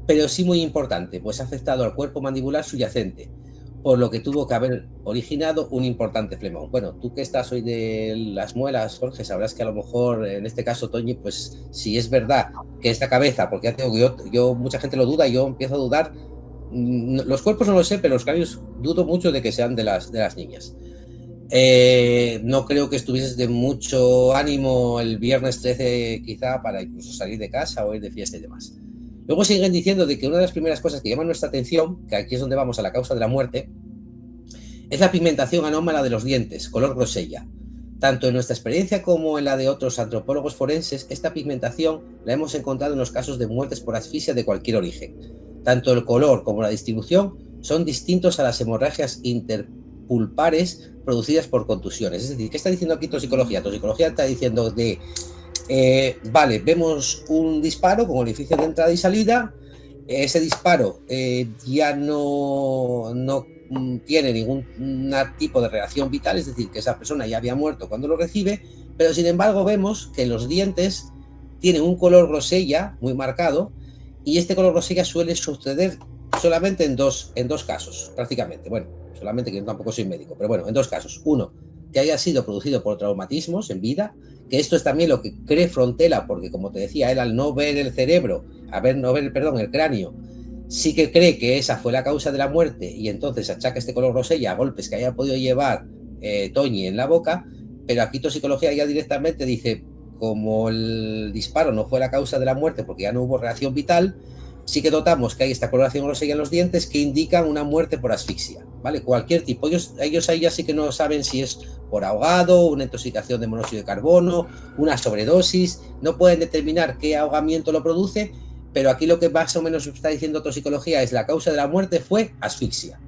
pero sí muy importante, pues ha afectado al cuerpo mandibular subyacente, por lo que tuvo que haber originado un importante flemón. Bueno, tú que estás hoy de las muelas, Jorge, sabrás que a lo mejor en este caso, Toñi, pues si es verdad que esta cabeza, porque ya tengo que yo mucha gente lo duda y yo empiezo a dudar, los cuerpos no lo sé, pero los cráneos dudo mucho de que sean de las niñas. No creo que estuvieses de mucho ánimo el viernes 13 quizá para incluso salir de casa o ir de fiesta y demás. Luego siguen diciendo de que una de las primeras cosas que llaman nuestra atención, que aquí es donde vamos a la causa de la muerte, es la pigmentación anómala de los dientes, color grosella. Tanto en nuestra experiencia como en la de otros antropólogos forenses, esta pigmentación la hemos encontrado en los casos de muertes por asfixia de cualquier origen. Tanto el color como la distribución son distintos a las hemorragias interpulpares producidas por contusiones. Es decir, ¿qué está diciendo aquí toxicología? Toxicología está diciendo de, vale, vemos un disparo con orificio de entrada y salida, ese disparo ya no tiene ningún tipo de reacción vital, es decir, que esa persona ya había muerto cuando lo recibe, pero sin embargo vemos que los dientes tienen un color grosella muy marcado, y este color grosella suele suceder solamente en dos casos, prácticamente. Bueno, solamente, que yo tampoco soy médico, pero bueno, en dos casos. Uno, que haya sido producido por traumatismos en vida, que esto es también lo que cree Frontela, porque como te decía, él al no ver el cerebro, el cráneo, sí que cree que esa fue la causa de la muerte, y entonces achaca este color grosella a golpes que haya podido llevar Toñi en la boca. Pero aquí toxicología ya directamente dice, como el disparo no fue la causa de la muerte porque ya no hubo reacción vital, sí que notamos que hay esta coloración grosella en los dientes que indican una muerte por asfixia, ¿vale? Cualquier tipo. Ellos ahí ya sí que no saben si es por ahogado, una intoxicación de monóxido de carbono, una sobredosis, no pueden determinar qué ahogamiento lo produce, pero aquí lo que más o menos está diciendo toxicología es la causa de la muerte fue asfixia.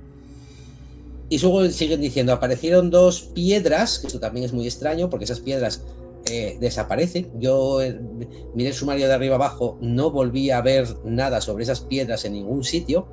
Y luego siguen diciendo, aparecieron dos piedras, que esto también es muy extraño porque esas piedras desaparecen. Yo miré el sumario de arriba abajo, no volví a ver nada sobre esas piedras en ningún sitio.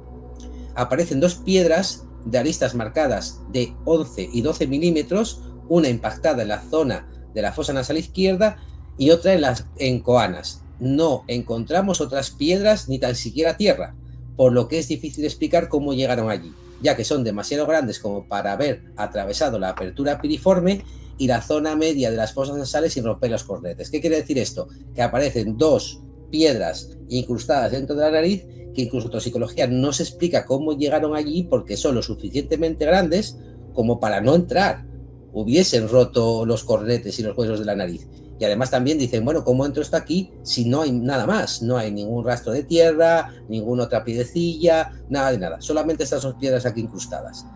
Aparecen dos piedras de aristas marcadas de 11 y 12 milímetros, una impactada en la zona de la fosa nasal izquierda y otra en coanas. No encontramos otras piedras ni tan siquiera tierra, por lo que es difícil explicar cómo llegaron allí, ya que son demasiado grandes como para haber atravesado la apertura piriforme y la zona media de las fosas nasales sin romper los cornetes. ¿Qué quiere decir esto? Que aparecen dos piedras incrustadas dentro de la nariz, que incluso toxicología no se explica cómo llegaron allí, porque son lo suficientemente grandes como para no entrar, hubiesen roto los cornetes y los huesos de la nariz. Y además también dicen, bueno, ¿cómo entró esto aquí si no hay nada más? No hay ningún rastro de tierra, ninguna otra piedecilla, nada de nada. Solamente estas dos piedras aquí incrustadas.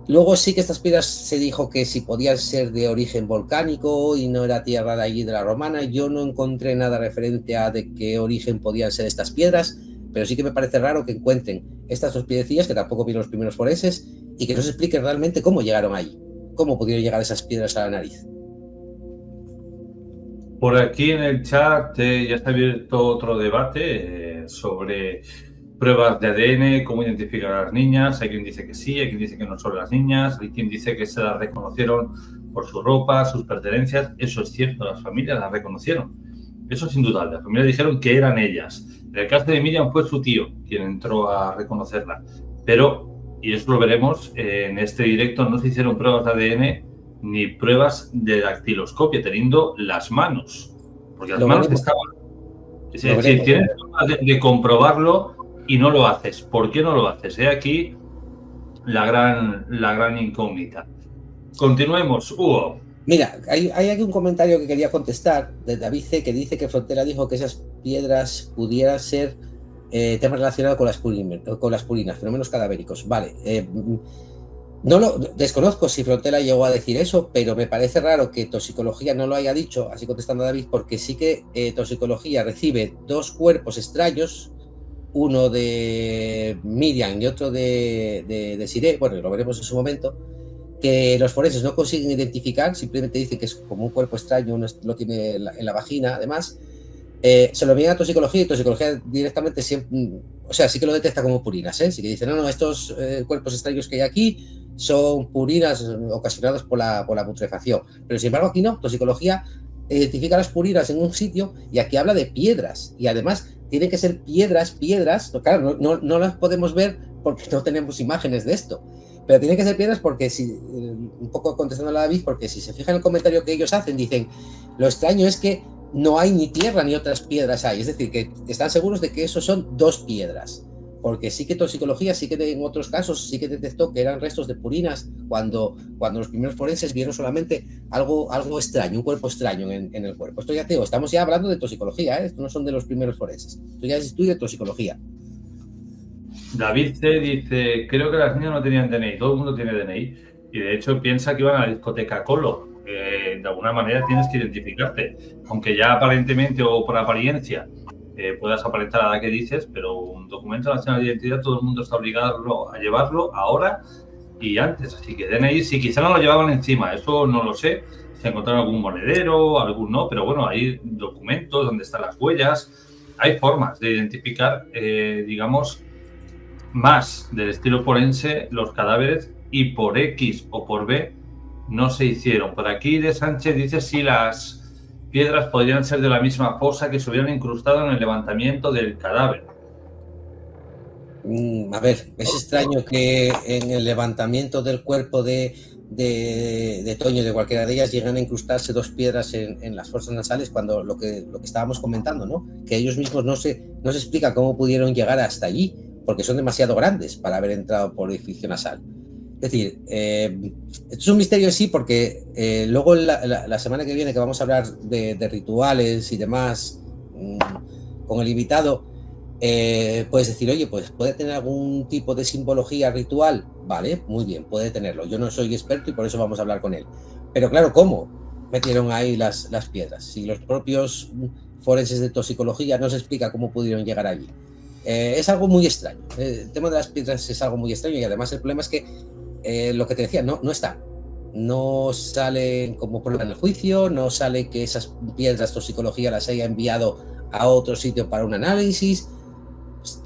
Luego sí que estas piedras se dijo que si podían ser de origen volcánico y no era tierra de allí de la romana. Yo no encontré nada referente a de qué origen podían ser estas piedras, pero sí que me parece raro que encuentren estas dos piedecillas, que tampoco vieron los primeros forenses, y que no se explique realmente cómo llegaron ahí, cómo pudieron llegar esas piedras a la nariz. Por aquí en el chat ya está abierto otro debate sobre pruebas de ADN, cómo identificar a las niñas. Hay quien dice que sí, hay quien dice que no son las niñas, hay quien dice que se las reconocieron por su ropa, sus pertenencias. Eso es cierto, las familias las reconocieron. Eso es indudable. Las familias dijeron que eran ellas. En el caso de Miriam fue su tío quien entró a reconocerla. Pero, y eso lo veremos, en este directo no se hicieron pruebas de ADN ni pruebas de dactiloscopia, teniendo las manos. Porque las manos estaban. Es decir, tienes forma de comprobarlo y no lo haces. ¿Por qué no lo haces? Aquí la gran incógnita. Continuemos, Hugo. Mira, hay aquí un comentario que quería contestar de David C, que dice que Frontera dijo que esas piedras pudieran ser temas relacionados con las purinas, fenómenos cadavéricos. Vale, no lo desconozco si Frontera llegó a decir eso, pero me parece raro que toxicología no lo haya dicho, así contestando a David, porque sí que toxicología recibe dos cuerpos extraños, uno de Miriam y otro de Siré, bueno, lo veremos en su momento, que los forenses no consiguen identificar, simplemente dicen que es como un cuerpo extraño, uno lo tiene en la vagina, además. Se lo envían a toxicología y toxicología directamente siempre, o sea, sí que lo detecta como purinas, sí que dicen, no, estos cuerpos extraños que hay aquí son purinas ocasionadas por la putrefacción, pero sin embargo aquí no, toxicología identifica las purinas en un sitio y aquí habla de piedras, y además tienen que ser piedras, claro, no las podemos ver porque no tenemos imágenes de esto, pero tienen que ser piedras porque, un poco contestando a David, porque si se fijan en el comentario que ellos hacen, dicen, lo extraño es que no hay ni tierra ni otras piedras hay, es decir, que están seguros de que eso son dos piedras. porque sí que toxicología, sí que en otros casos sí que detectó que eran restos de purinas cuando los primeros forenses vieron solamente algo extraño, un cuerpo extraño en el cuerpo. Esto ya te digo, estamos ya hablando de toxicología, ¿eh? Esto no son de los primeros forenses. Esto ya es estudio de toxicología. David C. dice, creo que las niñas no tenían DNI, todo el mundo tiene DNI, y de hecho piensa que iban a la discoteca Colo. De alguna manera tienes que identificarte, aunque ya aparentemente o por apariencia puedas aparentar a la que dices, pero un documento nacional de identidad todo el mundo está obligado a llevarlo ahora y antes, así que DNI sí, quizá no lo llevaban encima, eso no lo sé, se encontraron algún monedero, algún no, pero bueno, hay documentos donde están las huellas, hay formas de identificar, digamos, más del estilo forense los cadáveres, y por X o por B no se hicieron. Por aquí de Sánchez dice si las piedras podrían ser de la misma fosa que se hubieran incrustado en el levantamiento del cadáver. A ver, es extraño que en el levantamiento del cuerpo de Toño, de cualquiera de ellas, lleguen a incrustarse dos piedras en las fosas nasales, cuando lo que estábamos comentando, ¿no? Que ellos mismos no se explica cómo pudieron llegar hasta allí, porque son demasiado grandes para haber entrado por orificio nasal. Es decir, esto es un misterio sí, porque luego la semana que viene, que vamos a hablar de rituales y demás con el invitado, puedes decir, oye, pues puede tener algún tipo de simbología ritual, vale, muy bien, puede tenerlo. Yo no soy experto y por eso vamos a hablar con él. Pero claro, ¿cómo metieron ahí las piedras? Si los propios forenses de toxicología no se explica cómo pudieron llegar allí. Es algo muy extraño. El tema de las piedras es algo muy extraño, y además el problema es que lo que te decía, no está. No sale como prueba en el juicio, no sale que esas piedras toxicología las haya enviado a otro sitio para un análisis.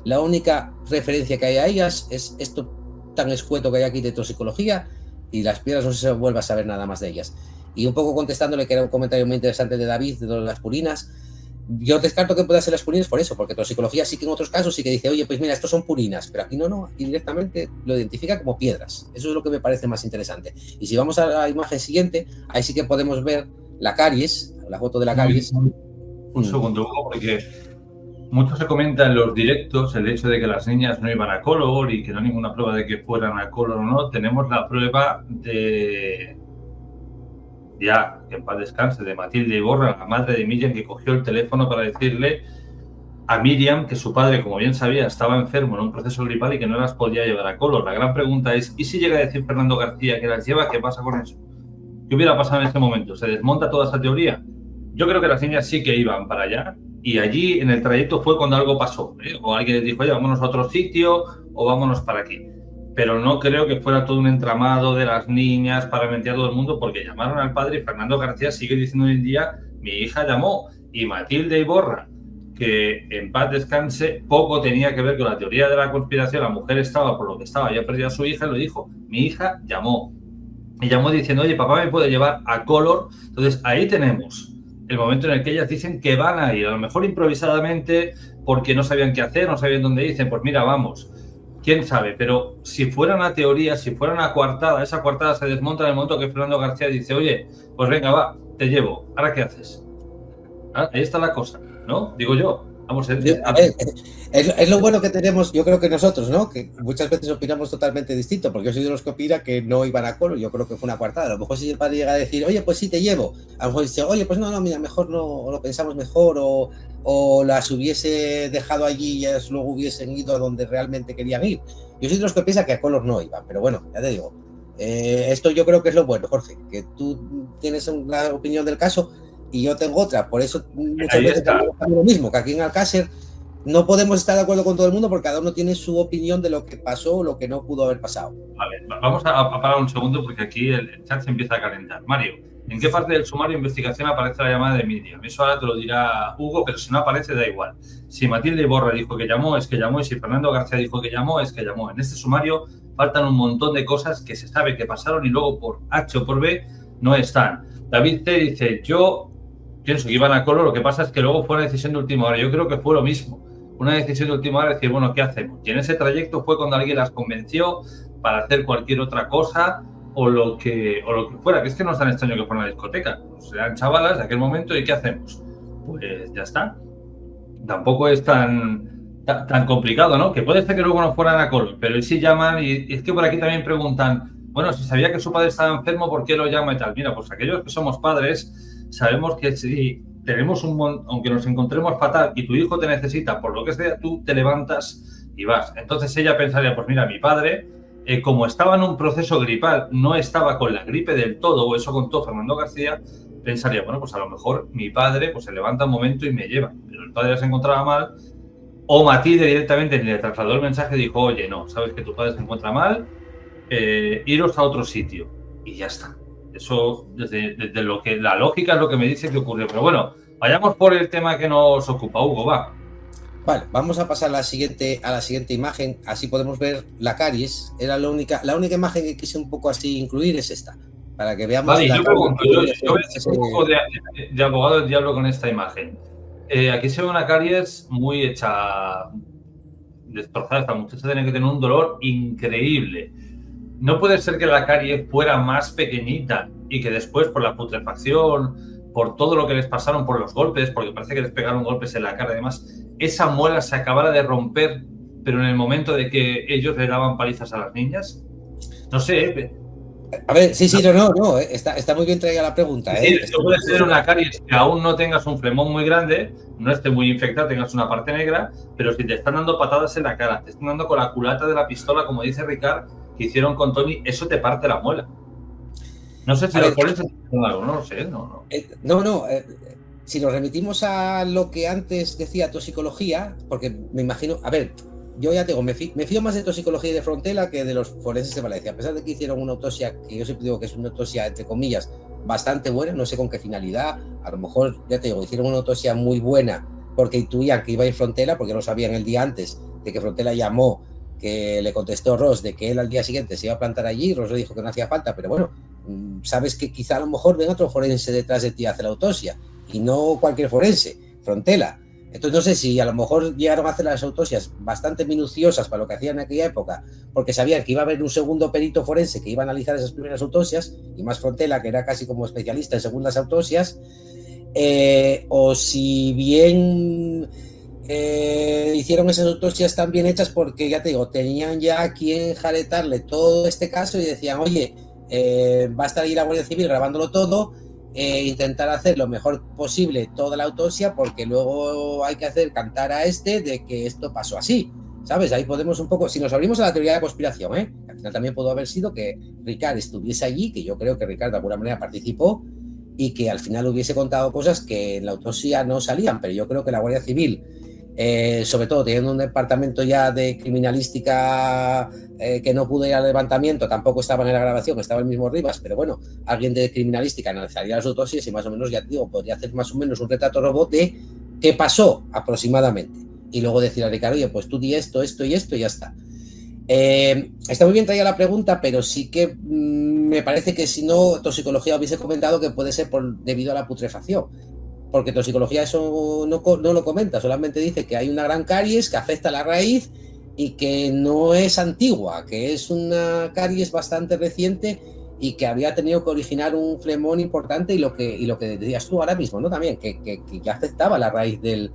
La única referencia que hay a ellas es esto tan escueto que hay aquí de toxicología, y las piedras no se vuelve a saber nada más de ellas. Y un poco contestándole, que era un comentario muy interesante de David, de las purinas, yo descarto que puedan ser las purinas por eso, porque toxicología sí que en otros casos sí que dice, oye, pues mira, estos son purinas, pero aquí no, aquí directamente lo identifica como piedras. Eso es lo que me parece más interesante. Y si vamos a la imagen siguiente, ahí sí que podemos ver la caries, la foto de la caries. Un segundo, Hugo, porque mucho se comenta en los directos el hecho de que las niñas no iban a color y que no hay ninguna prueba de que fueran a color o no. Tenemos la prueba de, ya, que en paz descanse, de Matilde Iborra, la madre de Miriam, que cogió el teléfono para decirle a Miriam que su padre, como bien sabía, estaba enfermo en un proceso gripal y que no las podía llevar a color. La gran pregunta es, ¿y si llega a decir Fernando García que las lleva? ¿Qué pasa con eso? ¿Qué hubiera pasado en ese momento? ¿Se desmonta toda esa teoría? Yo creo que las niñas sí que iban para allá, y allí en el trayecto fue cuando algo pasó, ¿eh? O alguien les dijo, oye, vámonos a otro sitio o vámonos para aquí. Pero no creo que fuera todo un entramado de las niñas para mentir a todo el mundo, porque llamaron al padre y Fernando García sigue diciendo hoy en día, mi hija llamó, y Matilde Iborra, que en paz descanse, poco tenía que ver con la teoría de la conspiración. La mujer estaba por lo que estaba, ya perdió a su hija, y lo dijo, mi hija llamó. Y llamó diciendo, oye, papá me puede llevar a color. Entonces ahí tenemos el momento en el que ellas dicen que van a ir, a lo mejor improvisadamente, porque no sabían qué hacer, no sabían dónde, dicen, pues mira, vamos. Quién sabe, pero si fuera una teoría, si fuera una coartada, esa coartada se desmonta en el momento que Fernando García dice, oye, pues venga, va, te llevo, ¿ahora qué haces? ¿Ah? Ahí está la cosa, ¿no? Digo yo. Vamos a ver. Es lo bueno que tenemos, yo creo que nosotros, ¿no? Que muchas veces opinamos totalmente distinto, porque yo soy de los que opina que no iban a color. Yo creo que fue una coartada. A lo mejor si el padre llega a decir, oye, pues sí te llevo, a lo mejor dice, oye, pues no, mira, mejor no, lo pensamos mejor, o las hubiese dejado allí y ellas luego hubiesen ido a donde realmente querían ir. Yo soy de los que piensa que a color no iban, pero bueno, ya te digo, esto yo creo que es lo bueno, Jorge, que tú tienes una opinión del caso y yo tengo otra. Por eso muchas veces lo mismo, que aquí en Alcácer no podemos estar de acuerdo con todo el mundo, porque cada uno tiene su opinión de lo que pasó o lo que no pudo haber pasado. Vale, vamos a parar un segundo, porque aquí el chat se empieza a calentar. Mario, ¿en qué parte del sumario de investigación aparece la llamada de Miriam? Eso ahora te lo dirá Hugo, pero si no aparece da igual. Si Matilde Iborra dijo que llamó, es que llamó, y si Fernando García dijo que llamó, es que llamó. En este sumario faltan un montón de cosas que se sabe que pasaron y luego por H o por B no están. David T dice, yo pienso que iban a color, lo que pasa es que luego fue una decisión de última hora. Yo creo que fue lo mismo. Una decisión de última hora, decir, bueno, ¿qué hacemos? Y en ese trayecto fue cuando alguien las convenció para hacer cualquier otra cosa o lo que fuera, que es que no es tan extraño que fuera una discoteca. Pues eran chavalas de aquel momento, ¿y qué hacemos? Pues ya está. Tampoco es tan tan complicado, ¿no? Que puede ser que luego no fueran a color, pero sí llaman y es que por aquí también preguntan, bueno, si sabía que su padre estaba enfermo, ¿por qué lo llama y tal? Mira, pues aquellos que somos padres sabemos que si tenemos aunque nos encontremos fatal y tu hijo te necesita, por lo que sea, tú te levantas y vas. Entonces ella pensaría, pues mira, mi padre, como estaba en un proceso gripal, no estaba con la gripe del todo, o eso contó Fernando García, pensaría, bueno, pues a lo mejor mi padre pues se levanta un momento y me lleva, pero el padre se encontraba mal. O Matilde directamente le trasladó el mensaje y dijo, oye, no, sabes que tu padre se encuentra mal, iros a otro sitio. Y ya está. Eso, desde lo que la lógica es lo que me dice que ocurrió. Pero bueno, vayamos por el tema que nos ocupa, Hugo, va. Vale, vamos a pasar a la siguiente imagen. Así podemos ver la caries. Era la única imagen que quise un poco así incluir es esta, para que veamos. Vale, yo pregunto, yo voy a ser un poco de abogado del diablo con esta imagen. Aquí se ve una caries muy hecha, destrozada. Esta muchacha tiene que tener un dolor increíble. No puede ser que la caries fuera más pequeñita y que después, por la putrefacción, por todo lo que les pasaron, por los golpes, porque parece que les pegaron golpes en la cara, además, esa muela se acabara de romper, pero en el momento de que ellos le daban palizas a las niñas. No sé. A ver, sí, no. Está muy bien traída la pregunta. Sí, tú puedes tener una caries que aún no tengas un flemón muy grande, no esté muy infectado, tengas una parte negra, pero si te están dando patadas en la cara, te están dando con la culata de la pistola, como dice Ricard, que hicieron con Tony, eso te parte la muela. No sé si los forenses hicieron algo, no lo sé, no. Si nos remitimos a lo que antes decía toxicología, porque me imagino, a ver, yo ya tengo, me fío más de toxicología y de Frontela que de los forenses de Valencia, a pesar de que hicieron una autopsia, que yo siempre digo que es una autopsia, entre comillas, bastante buena, no sé con qué finalidad, a lo mejor, ya te digo, hicieron una autopsia muy buena porque intuían que iba a ir Frontela, porque lo sabían el día antes de que Frontela llamó, que le contestó Ross de que él al día siguiente se iba a plantar allí. Ross le dijo que no hacía falta, pero bueno, sabes que quizá a lo mejor ven otro forense detrás de ti a hacer la autopsia y no cualquier forense, Frontela. Entonces no sé si a lo mejor llegaron a hacer las autopsias bastante minuciosas para lo que hacían en aquella época, porque sabían que iba a haber un segundo perito forense que iba a analizar esas primeras autopsias, y más Frontela, que era casi como especialista en segundas autopsias, o si bien hicieron esas autopsias tan bien hechas porque, ya te digo, tenían ya a quien jaretarle todo este caso y decían, oye, va a estar ahí la Guardia Civil grabándolo todo, intentar hacer lo mejor posible toda la autopsia porque luego hay que hacer cantar a este de que esto pasó así, ¿sabes? Ahí podemos un poco, si nos abrimos a la teoría de conspiración, al final también pudo haber sido que Ricard estuviese allí, que yo creo que Ricard de alguna manera participó y que al final hubiese contado cosas que en la autopsia no salían, pero yo creo que la Guardia Civil, sobre todo teniendo un departamento ya de criminalística que no pudo ir al levantamiento, tampoco estaba en la grabación, estaba el mismo Rivas, pero bueno, alguien de criminalística analizaría las autopsias y más o menos, ya te digo, podría hacer más o menos un retrato robot de qué pasó aproximadamente y luego decir a Ricardo, oye, pues tú di esto, esto y esto y ya está. Está muy bien traída la pregunta, pero sí que me parece que si no, toxicología hubiese comentado que puede ser debido a la putrefacción, porque toxicología eso no lo comenta, solamente dice que hay una gran caries que afecta a la raíz y que no es antigua, que es una caries bastante reciente y que había tenido que originar un flemón importante y lo que decías tú ahora mismo, ¿no? También, que ya afectaba la raíz de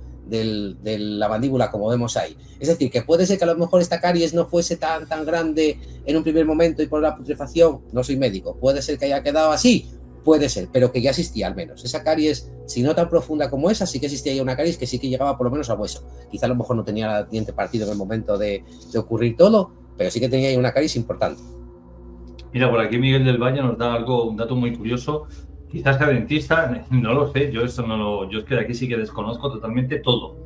la mandíbula, como vemos ahí. Es decir, que puede ser que a lo mejor esta caries no fuese tan grande en un primer momento y por la putrefacción, no soy médico, puede ser que haya quedado así, puede ser, pero que ya existía al menos. Esa caries, si no tan profunda como esa, sí que existía ya una caries que sí que llegaba por lo menos al hueso. Quizá a lo mejor no tenía el diente partido en el momento de ocurrir todo, pero sí que tenía ahí una caries importante. Mira, por aquí Miguel del Valle nos da un dato muy curioso. Quizás sea dentista, no lo sé, yo es que de aquí sí que desconozco totalmente todo.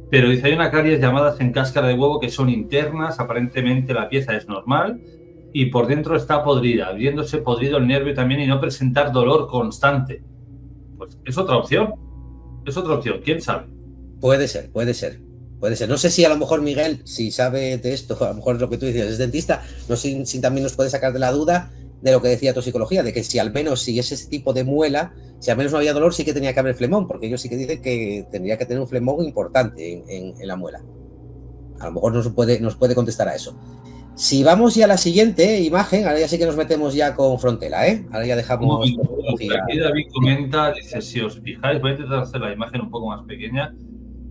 Pero dice, hay una caries llamadas en cáscara de huevo que son internas, aparentemente la pieza es normal y por dentro está podrida, habiéndose podrido el nervio también y no presentar dolor constante. Pues es otra opción, ¿quién sabe? Puede ser. No sé si a lo mejor Miguel, si sabe de esto, a lo mejor lo que tú dices es dentista, no sé si también nos puede sacar de la duda de lo que decía toxicología, de que si al menos si es ese tipo de muela, si al menos no había dolor, sí que tenía que haber flemón, porque ellos sí que dicen que tendría que tener un flemón importante en la muela. A lo mejor nos puede contestar a eso. Si vamos ya a la siguiente imagen, ahora ya sí que nos metemos ya con Frontela, Ahora ya dejamos... Aquí David comenta, dice, si os fijáis, voy a intentar hacer la imagen un poco más pequeña,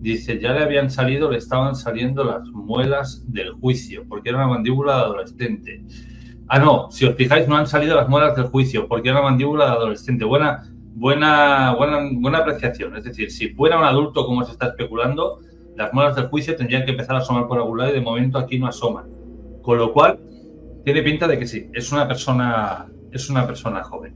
dice, ya le estaban saliendo las muelas del juicio, porque era una mandíbula de adolescente. Ah, no, si os fijáis, no han salido las muelas del juicio, porque era una mandíbula de adolescente. Buena apreciación. Es decir, si fuera un adulto, como se está especulando, las muelas del juicio tendrían que empezar a asomar por algún lado y de momento aquí no asoman. Con lo cual, tiene pinta de que sí, es una persona joven.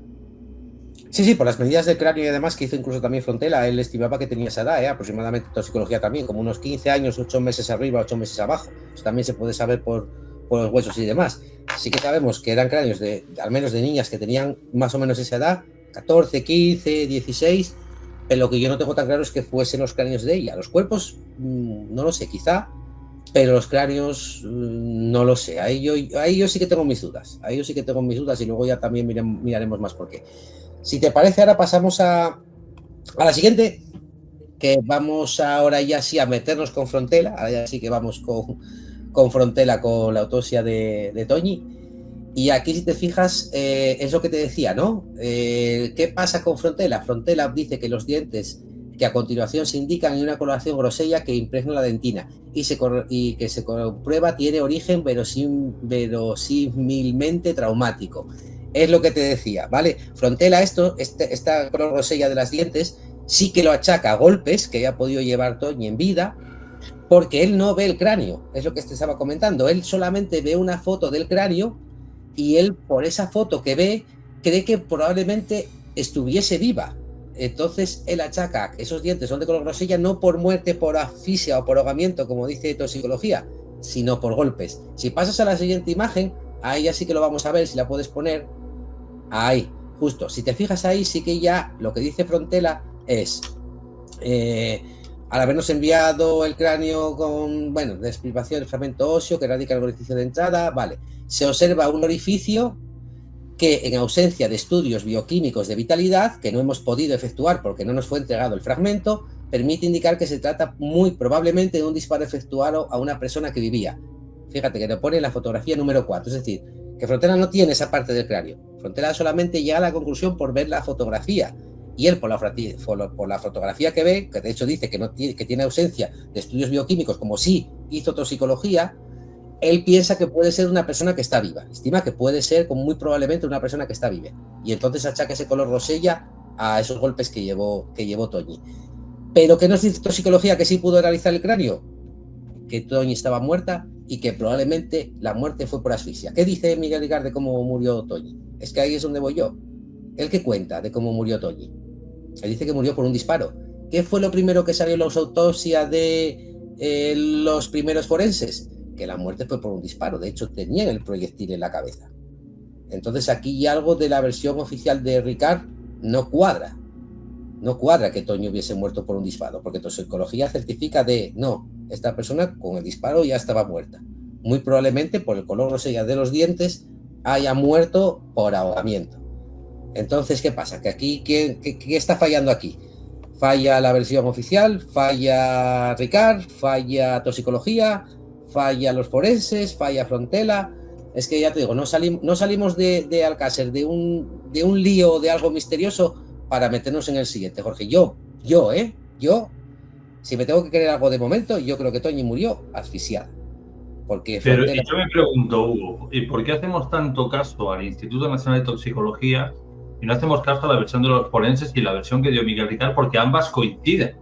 Sí, por las medidas del cráneo y demás que hizo incluso también Frontela, él estimaba que tenía esa edad, aproximadamente toxicología también, como unos 15 años, 8 meses arriba, 8 meses abajo. Eso también se puede saber por los huesos y demás. Sí que sabemos que eran cráneos al menos de niñas que tenían más o menos esa edad, 14, 15, 16, pero lo que yo no tengo tan claro es que fuesen los cráneos de ella. Los cuerpos, no lo sé, quizá, pero los cráneos, no lo sé. Ahí yo sí que tengo mis dudas. Y luego ya también miraremos más por qué. Si te parece, ahora pasamos a la siguiente, que vamos ahora ya sí a meternos con Frontela. Ahora ya sí que vamos con Frontela, con la autopsia de Toñi. Y aquí, si te fijas, es lo que te decía, ¿no? ¿Qué pasa con Frontela? Frontela dice que los dientes que a continuación se indican en una coloración grosella que impregna la dentina y que se comprueba tiene origen verosímilmente traumático. Es lo que te decía, ¿vale? Frontela, esta color grosella de las dientes sí que lo achaca a golpes que haya podido llevar Toñi en vida, porque él no ve el cráneo, es lo que te estaba comentando. Él solamente ve una foto del cráneo y él, por esa foto que ve, cree que probablemente estuviese viva. Entonces él achaca que esos dientes son de color grosella no por muerte, por asfixia o por ahogamiento, como dice toxicología, sino por golpes. Si pasas a la siguiente imagen, ahí ya sí que lo vamos a ver, si la puedes poner. Ahí, justo. Si te fijas ahí, sí que ya lo que dice Frontela es, al habernos enviado el cráneo con, desprivación del fragmento óseo que radica el orificio de entrada, vale, se observa un orificio que, en ausencia de estudios bioquímicos de vitalidad, que no hemos podido efectuar porque no nos fue entregado el fragmento, permite indicar que se trata muy probablemente de un disparo efectuado a una persona que vivía. Fíjate que te pone en la fotografía número 4, es decir, que Frontela no tiene esa parte del cráneo. Frontela solamente llega a la conclusión por ver la fotografía. Y él, por la fotografía que ve, que de hecho dice que tiene ausencia de estudios bioquímicos, como sí hizo toxicología, él piensa que puede ser una persona que está viva. Estima que puede ser, como muy probablemente, una persona que está viva. Y entonces achaca ese color rosella a esos golpes que llevó Toñi. Pero ¿qué nos dice toxicología? Que sí pudo analizar el cráneo. Que Toñi estaba muerta y que probablemente la muerte fue por asfixia. ¿Qué dice Miguel Ricard de cómo murió Toñi? Es que ahí es donde voy yo. ¿Él qué cuenta de cómo murió Toñi? Él dice que murió por un disparo. ¿Qué fue lo primero que salió en la autopsia de los primeros forenses? Que la muerte fue por un disparo. De hecho, tenían el proyectil en la cabeza. Entonces aquí algo de la versión oficial de Ricard no cuadra. No cuadra que Toñi hubiese muerto por un disparo, porque toxicología certifica no, esta persona con el disparo ya estaba muerta. Muy probablemente por el color rosella de los dientes haya muerto por ahogamiento. Entonces, ¿qué pasa? Que aquí, ¿qué está fallando aquí? Falla la versión oficial, falla Ricard, falla toxicología, falla los forenses, falla Frontela. Es que ya te digo, no salimos de Alcácer, de un lío, de algo misterioso, para meternos en el siguiente, Jorge. Yo, si me tengo que creer algo de momento, yo creo que Toñi murió asfixiada. Porque pero Frontela... yo me pregunto, Hugo, ¿y por qué hacemos tanto caso al Instituto Nacional de Toxicología y no hacemos caso a la versión de los forenses y la versión que dio Miguel Ricard? Porque ambas coinciden.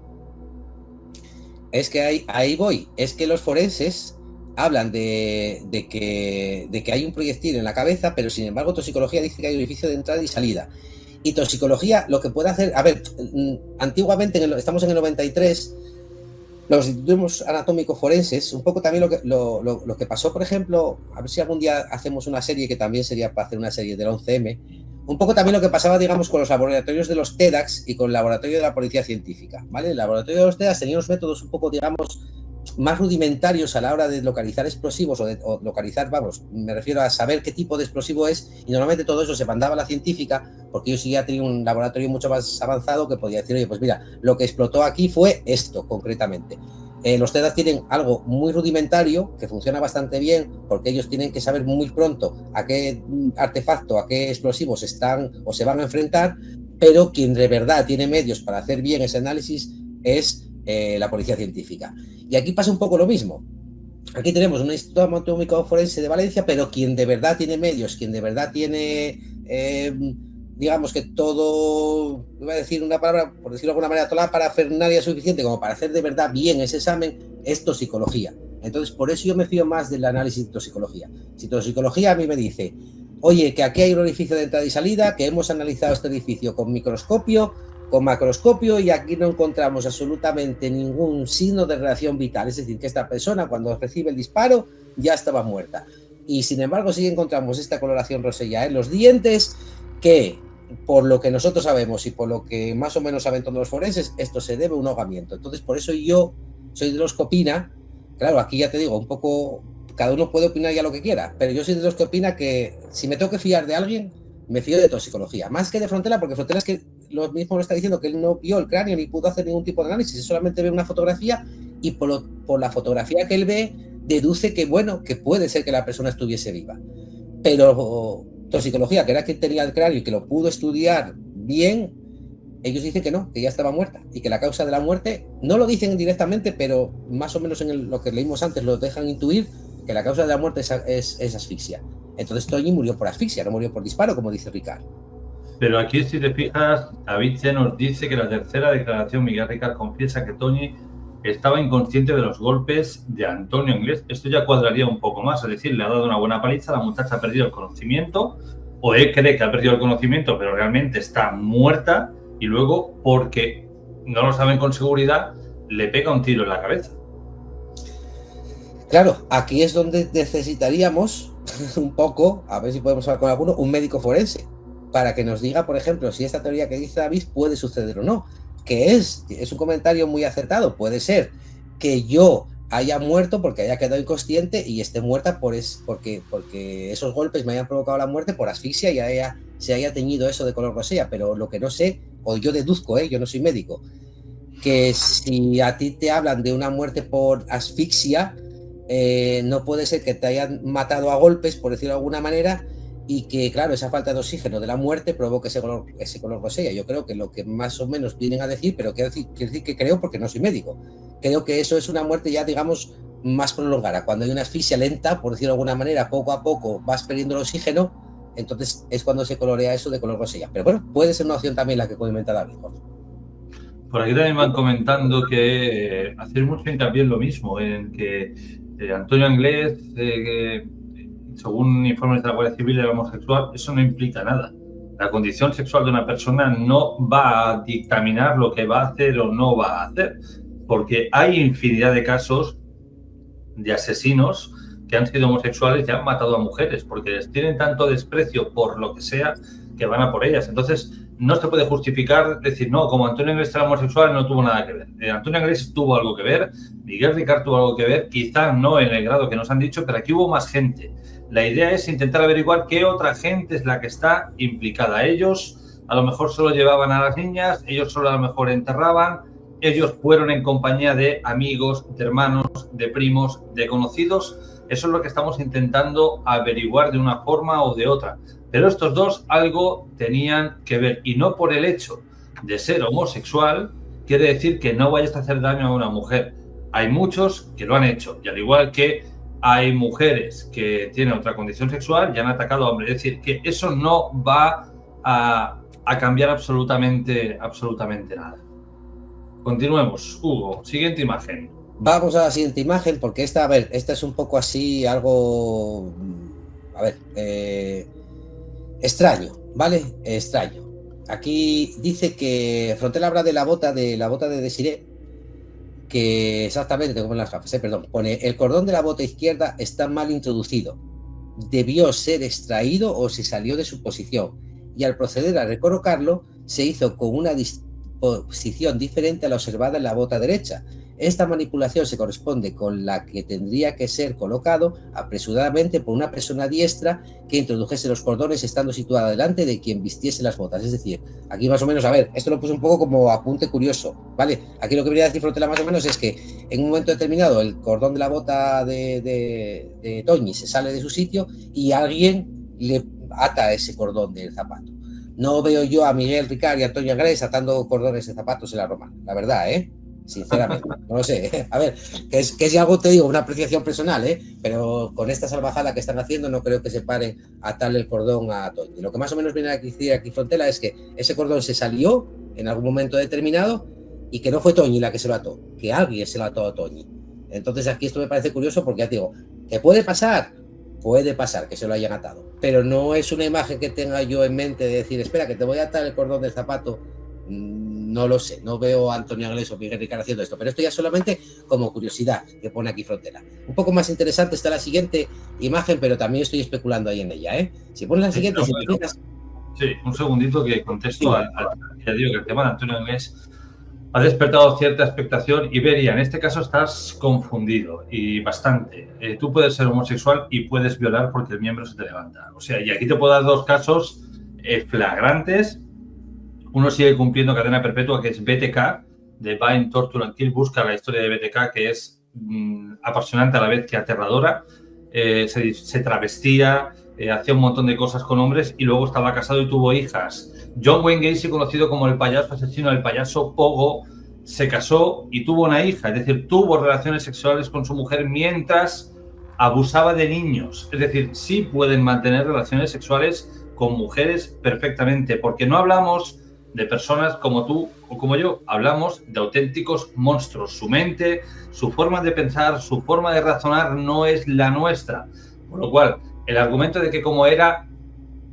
Es que ahí voy. Es que los forenses hablan de que hay un proyectil en la cabeza, pero sin embargo toxicología dice que hay un orificio de entrada y salida. Y toxicología lo que puede hacer... A ver, antiguamente, estamos en el 93, los institutos anatómicos forenses, un poco también lo que pasó, por ejemplo, a ver si algún día hacemos una serie, que también sería para hacer una serie del 11M, un poco también lo que pasaba, digamos, con los laboratorios de los TEDx y con el laboratorio de la policía científica, ¿vale? El laboratorio de los TEDx tenía unos métodos un poco, digamos, más rudimentarios a la hora de localizar explosivos o localizar, me refiero a saber qué tipo de explosivo es, y normalmente todo eso se mandaba a la científica, porque ellos sí ya tenían un laboratorio mucho más avanzado que podía decir, oye, pues mira, lo que explotó aquí fue esto, concretamente. Los TEDx tienen algo muy rudimentario que funciona bastante bien, porque ellos tienen que saber muy pronto a qué artefacto, a qué explosivos están o se van a enfrentar, pero quien de verdad tiene medios para hacer bien ese análisis es la policía científica. Y aquí pasa un poco lo mismo. Aquí tenemos un Instituto Anatómico Forense de Valencia, pero quien de verdad tiene medios, quien de verdad tiene, digamos que todo, voy a decir una palabra, por decirlo de alguna manera, toda la parafernalia suficiente como para hacer de verdad bien ese examen, es toxicología. Entonces, por eso yo me fío más del análisis de toxicología. Si toxicología a mí me dice, oye, que aquí hay un orificio de entrada y salida, que hemos analizado este edificio con microscopio, con macroscopio, y aquí no encontramos absolutamente ningún signo de reacción vital, es decir, que esta persona cuando recibe el disparo ya estaba muerta. Y sin embargo sí encontramos esta coloración rosella en los dientes, que por lo que nosotros sabemos y por lo que más o menos saben todos los forenses, esto se debe a un ahogamiento. Entonces por eso yo soy de los que opina, claro, aquí ya te digo, un poco, cada uno puede opinar ya lo que quiera, pero yo soy de los que opina que si me tengo que fiar de alguien, me fío de toxicología, más que de Frontera, porque Frontera es que lo mismo lo está diciendo, que él no vio el cráneo ni pudo hacer ningún tipo de análisis, él solamente ve una fotografía y por la fotografía que él ve deduce que, bueno, que puede ser que la persona estuviese viva. Pero toxicología, que era quien tenía el cráneo y que lo pudo estudiar bien, ellos dicen que no, que ya estaba muerta y que la causa de la muerte, no lo dicen directamente, pero más o menos en lo que leímos antes lo dejan intuir, que la causa de la muerte es asfixia. Entonces Toñi murió por asfixia, no murió por disparo, como dice Ricard. Pero aquí, si te fijas, David C. nos dice que la tercera declaración, Miguel Ricard confiesa que Toñi estaba inconsciente de los golpes de Antonio Inglés. Esto ya cuadraría un poco más, es decir, le ha dado una buena paliza, la muchacha ha perdido el conocimiento, o él cree que ha perdido el conocimiento, pero realmente está muerta, y luego, porque no lo saben con seguridad, le pega un tiro en la cabeza. Claro, aquí es donde necesitaríamos un poco, a ver si podemos hablar con alguno, un médico forense, para que nos diga, por ejemplo, si esta teoría que dice David puede suceder o no. Que es un comentario muy acertado. Puede ser que yo haya muerto porque haya quedado inconsciente y esté muerta porque esos golpes me hayan provocado la muerte por asfixia y se haya teñido eso de color rosea. Pero lo que no sé, o yo deduzco, yo no soy médico, que si a ti te hablan de una muerte por asfixia, no puede ser que te hayan matado a golpes, por decirlo de alguna manera, y que, claro, esa falta de oxígeno de la muerte provoque ese color rosella. Yo creo que lo que más o menos vienen a decir, pero quiero decir que creo porque no soy médico, creo que eso es una muerte ya, digamos, más prolongada. Cuando hay una asfixia lenta, por decirlo de alguna manera, poco a poco vas perdiendo el oxígeno, entonces es cuando se colorea eso de color rosella. Pero bueno, puede ser una opción también la que comenta David. Por aquí también van comentando que hacer mucho hincapié en lo mismo, en que Antonio Inglés, según informes de la Guardia Civil, era homosexual. Eso no implica nada. La condición sexual de una persona no va a dictaminar lo que va a hacer o no va a hacer, porque hay infinidad de casos de asesinos que han sido homosexuales y han matado a mujeres, porque les tienen tanto desprecio por lo que sea que van a por ellas. Entonces, no se puede justificar decir, no, como Antonio Inglés era homosexual, no tuvo nada que ver. Antonio Inglés tuvo algo que ver, Miguel Ricard tuvo algo que ver, quizás no en el grado que nos han dicho, pero aquí hubo más gente. La idea es intentar averiguar qué otra gente es la que está implicada. Ellos a lo mejor solo llevaban a las niñas, ellos solo a lo mejor enterraban, ellos fueron en compañía de amigos, de hermanos, de primos, de conocidos. Eso es lo que estamos intentando averiguar de una forma o de otra. Pero estos dos algo tenían que ver, y no por el hecho de ser homosexual quiere decir que no vayas a hacer daño a una mujer. Hay muchos que lo han hecho, y al igual que hay mujeres que tienen otra condición sexual y han atacado a hombres. Es decir, que eso no va a cambiar absolutamente nada. Continuemos. Hugo, siguiente imagen. Vamos a la siguiente imagen, porque esta es un poco así, algo, extraño, ¿vale? Extraño. Aquí dice que Frontera habla de la bota de Desiree, que exactamente, tengo las gafas, perdón, pone, el cordón de la bota izquierda está mal introducido, debió ser extraído o se salió de su posición, y al proceder a recolocarlo, se hizo con una disposición diferente a la observada en la bota derecha. Esta manipulación se corresponde con la que tendría que ser colocado apresuradamente por una persona diestra que introdujese los cordones estando situada delante de quien vistiese las botas. Es decir, aquí más o menos, esto lo puse un poco como apunte curioso, ¿vale? Aquí lo que quería decir Frontera más o menos es que en un momento determinado el cordón de la bota de Toñi se sale de su sitio y alguien le ata ese cordón del zapato. No veo yo a Miguel Ricard y a Antonio Inglés atando cordones de zapatos en la romana, la verdad, ¿eh? sinceramente. No lo sé. A ver, que es algo, te digo, una apreciación personal, pero con esta salvajada que están haciendo no creo que se paren a atarle el cordón a Toñi. Lo que más o menos viene a decir aquí Frontela es que ese cordón se salió en algún momento determinado y que no fue Toñi la que se lo ató, que alguien se lo ató a Toñi. Entonces aquí esto me parece curioso porque ya te digo, que puede pasar que se lo hayan atado, pero no es una imagen que tenga yo en mente de decir, espera, que te voy a atar el cordón del zapato. No lo sé, no veo a Antonio Anglés o Miguel Ricard haciendo esto, pero esto ya solamente como curiosidad que pone aquí Frontera. Un poco más interesante está la siguiente imagen, pero también estoy especulando ahí en ella. Si pones la siguiente, sí, sí, un segundito que contesto ya digo que el tema de Antonio Anglés ha despertado cierta expectación y vería, en este caso estás confundido y bastante. Tú puedes ser homosexual y puedes violar porque el miembro se te levanta. O sea, y aquí te puedo dar dos casos flagrantes. Uno sigue cumpliendo cadena perpetua, que es BTK, de Bind, Torture and Kill. Busca la historia de BTK, que es apasionante a la vez que aterradora. Se travestía, hacía un montón de cosas con hombres y luego estaba casado y tuvo hijas. John Wayne Gacy, conocido como el payaso asesino, el payaso Pogo, se casó y tuvo una hija, es decir, tuvo relaciones sexuales con su mujer mientras abusaba de niños. Es decir, sí pueden mantener relaciones sexuales con mujeres perfectamente, porque no hablamos de personas como tú o como yo, hablamos de auténticos monstruos. Su mente, su forma de pensar, su forma de razonar no es la nuestra. Por lo cual, el argumento de que como era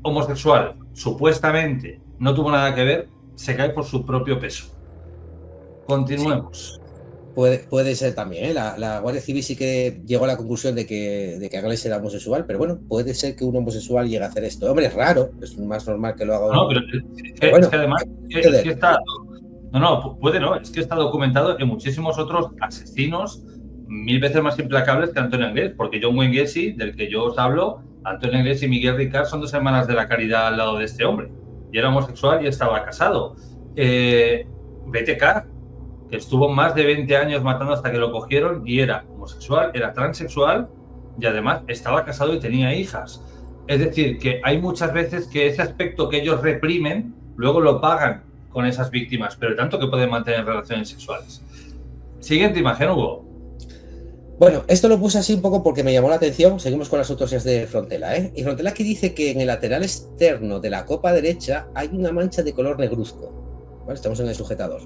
homosexual, supuestamente no tuvo nada que ver, se cae por su propio peso. Continuemos. Sí. Puede ser también, la Guardia Civil sí que llegó a la conclusión de que Anglés era homosexual, pero bueno, puede ser que un homosexual llegue a hacer esto. Hombre, es raro, es más normal que lo haga. No, pero es que además es que está... No, es que está documentado en muchísimos otros asesinos 1000 veces más implacables que Antonio Anglés, porque John Wayne Gacy, del que yo os hablo, Antonio Anglés y Miguel Ricard son dos hermanas de la caridad al lado de este hombre. Y era homosexual y estaba casado. BTK, que estuvo más de 20 años matando hasta que lo cogieron y era homosexual, era transexual y además estaba casado y tenía hijas. Es decir, que hay muchas veces que ese aspecto que ellos reprimen, luego lo pagan con esas víctimas, pero tanto que pueden mantener relaciones sexuales. Siguiente imagen, Hugo. Bueno, esto lo puse así un poco porque me llamó la atención. Seguimos con las autopsias de Frontela, Y Frontela aquí dice que en el lateral externo de la copa derecha hay una mancha de color negruzco. ¿Vale? Estamos en el sujetador.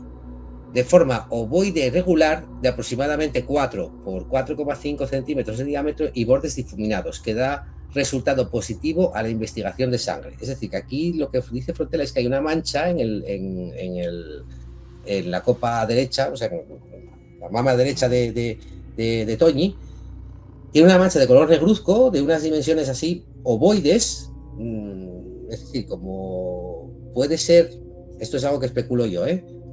De forma ovoide regular de aproximadamente 4 por 4,5 centímetros de diámetro y bordes difuminados, que da resultado positivo a la investigación de sangre. Es decir, que aquí lo que dice Frontela es que hay una mancha en la copa derecha, o sea, en la mama derecha de Toñi, tiene una mancha de color negruzco de unas dimensiones así ovoides, es decir, como puede ser, esto es algo que especulo yo,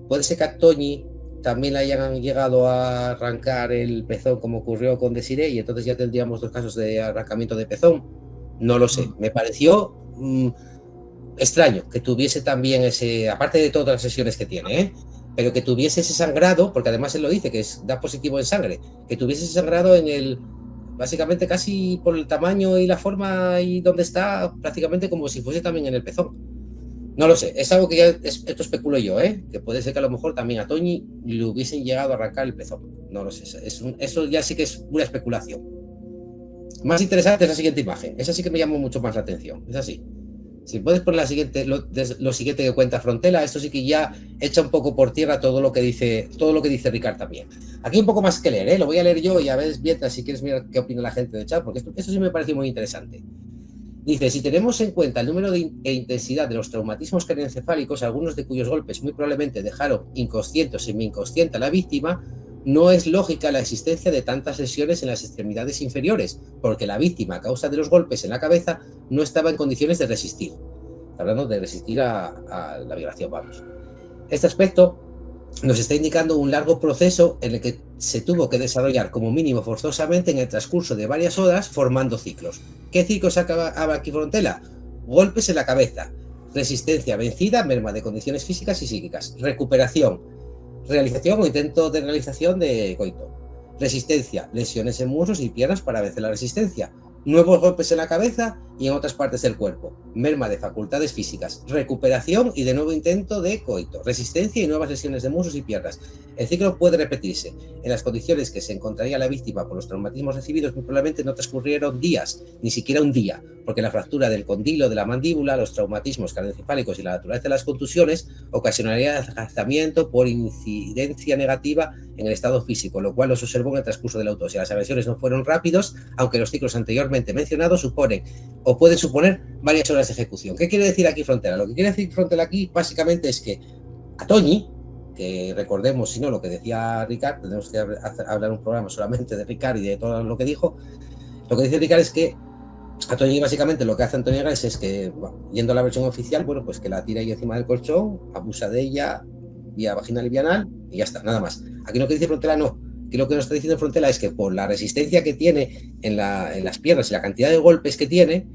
puede ser que a Toñi también le hayan llegado a arrancar el pezón como ocurrió con Desiree y entonces ya tendríamos dos casos de arrancamiento de pezón. No lo sé, me pareció extraño que tuviese también ese, aparte de todas las sesiones que tiene, pero que tuviese ese sangrado, porque además él lo dice, que da positivo en sangre, que tuviese ese sangrado en el, básicamente casi por el tamaño y la forma y donde está, prácticamente como si fuese también en el pezón. No lo sé, es algo que ya, esto especulo yo, que puede ser que a lo mejor también a Toñi le hubiesen llegado a arrancar el pezón. No lo sé, eso ya sí que es una especulación. Más interesante es la siguiente imagen, esa sí que me llamó mucho más la atención, es así. Si puedes poner la siguiente, lo siguiente que cuenta Frontela, esto sí que ya echa un poco por tierra todo lo que dice Ricard también. Aquí un poco más que leer, lo voy a leer yo y a ver, mientras si quieres mirar qué opina la gente del chat, porque esto sí me pareció muy interesante. Dice, si tenemos en cuenta el número e intensidad de los traumatismos craneoencefálicos, algunos de cuyos golpes muy probablemente dejaron inconsciente o semi-inconsciente a la víctima, no es lógica la existencia de tantas lesiones en las extremidades inferiores, porque la víctima, a causa de los golpes en la cabeza, no estaba en condiciones de resistir. Hablando de resistir a la violación, vamos. Este aspecto nos está indicando un largo proceso en el que se tuvo que desarrollar como mínimo forzosamente en el transcurso de varias horas formando ciclos. ¿Qué ciclos acaba aquí Frontela? Golpes en la cabeza, resistencia vencida, merma de condiciones físicas y psíquicas, recuperación, realización o intento de realización de coito, resistencia, lesiones en muslos y piernas para vencer la resistencia, nuevos golpes en la cabeza y en otras partes del cuerpo, merma de facultades físicas, recuperación y de nuevo intento de coito, resistencia y nuevas lesiones de muslos y piernas. El ciclo puede repetirse. En las condiciones que se encontraría la víctima por los traumatismos recibidos, muy probablemente no transcurrieron días, ni siquiera un día, porque la fractura del condilo de la mandíbula, los traumatismos craneoencefálicos y la naturaleza de las contusiones ocasionaría desgastamiento por incidencia negativa en el estado físico, lo cual los observó en el transcurso de la autopsia. Las agresiones no fueron rápidos, aunque los ciclos anteriormente mencionados suponen o pueden suponer varias horas de ejecución. ¿Qué quiere decir aquí Frontera? Lo que quiere decir Frontera aquí básicamente es que a Toñi, que recordemos, si no, lo que decía Ricard, tenemos que hablar un programa solamente de Ricard y de todo lo que dijo. Lo que dice Ricard es que a Toñi básicamente lo que hace Antonio Gales es que, bueno, yendo a la versión oficial, bueno, pues que la tira ahí encima del colchón, abusa de ella vía vaginal y bianal y ya está, nada más. Aquí lo que dice Frontera no. Aquí lo que nos está diciendo Frontera es que por la resistencia que tiene en las piernas y la cantidad de golpes que tiene,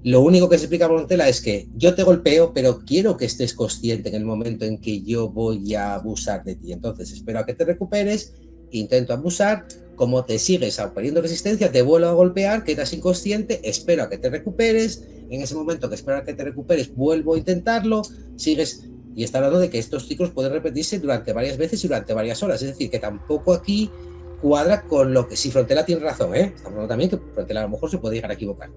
lo único que se explica Frontera es que yo te golpeo, pero quiero que estés consciente en el momento en que yo voy a abusar de ti. Entonces espero a que te recuperes, intento abusar, como te sigues poniendo resistencia, te vuelvo a golpear, quedas inconsciente, espero a que te recuperes, en ese momento que espero a que te recuperes, vuelvo a intentarlo, sigues... Y está hablando de que estos ciclos pueden repetirse durante varias veces y durante varias horas. Es decir, que tampoco aquí cuadra con lo que... Si Frontera tiene razón, estamos hablando también que Frontera a lo mejor se puede llegar a equivocar.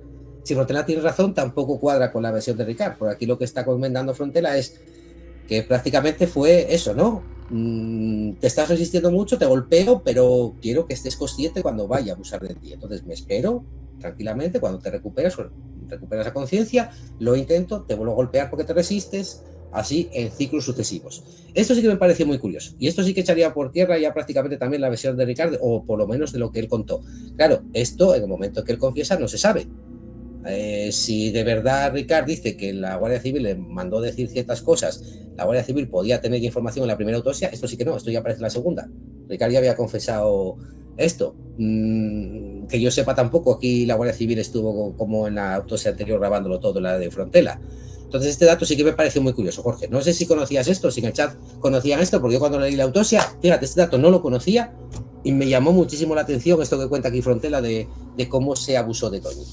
Si Frontera tiene razón, tampoco cuadra con la versión de Ricard. Por aquí lo que está comentando Frontera es que prácticamente fue eso, ¿no? Te estás resistiendo mucho, te golpeo, pero quiero que estés consciente cuando vaya a abusar de ti. Entonces me espero tranquilamente, cuando te recuperas la conciencia, lo intento, te vuelvo a golpear porque te resistes, así en ciclos sucesivos. Esto sí que me pareció muy curioso, y esto sí que echaría por tierra ya prácticamente también la versión de Ricard, o por lo menos de lo que él contó. Claro, esto en el momento que él confiesa no se sabe. Si de verdad Ricard dice que la Guardia Civil le mandó decir ciertas cosas, la Guardia Civil podía tener ya información en la primera autopsia, esto sí que no, esto ya aparece en la segunda. Ricard ya había confesado esto. Que yo sepa tampoco, aquí la Guardia Civil estuvo como en la autopsia anterior grabándolo todo, la de Frontera. Entonces este dato sí que me pareció muy curioso, Jorge. No sé si conocías esto, si en el chat conocían esto, porque yo cuando leí la autopsia, fíjate, este dato no lo conocía y me llamó muchísimo la atención esto que cuenta aquí Frontera de cómo se abusó de Toñi.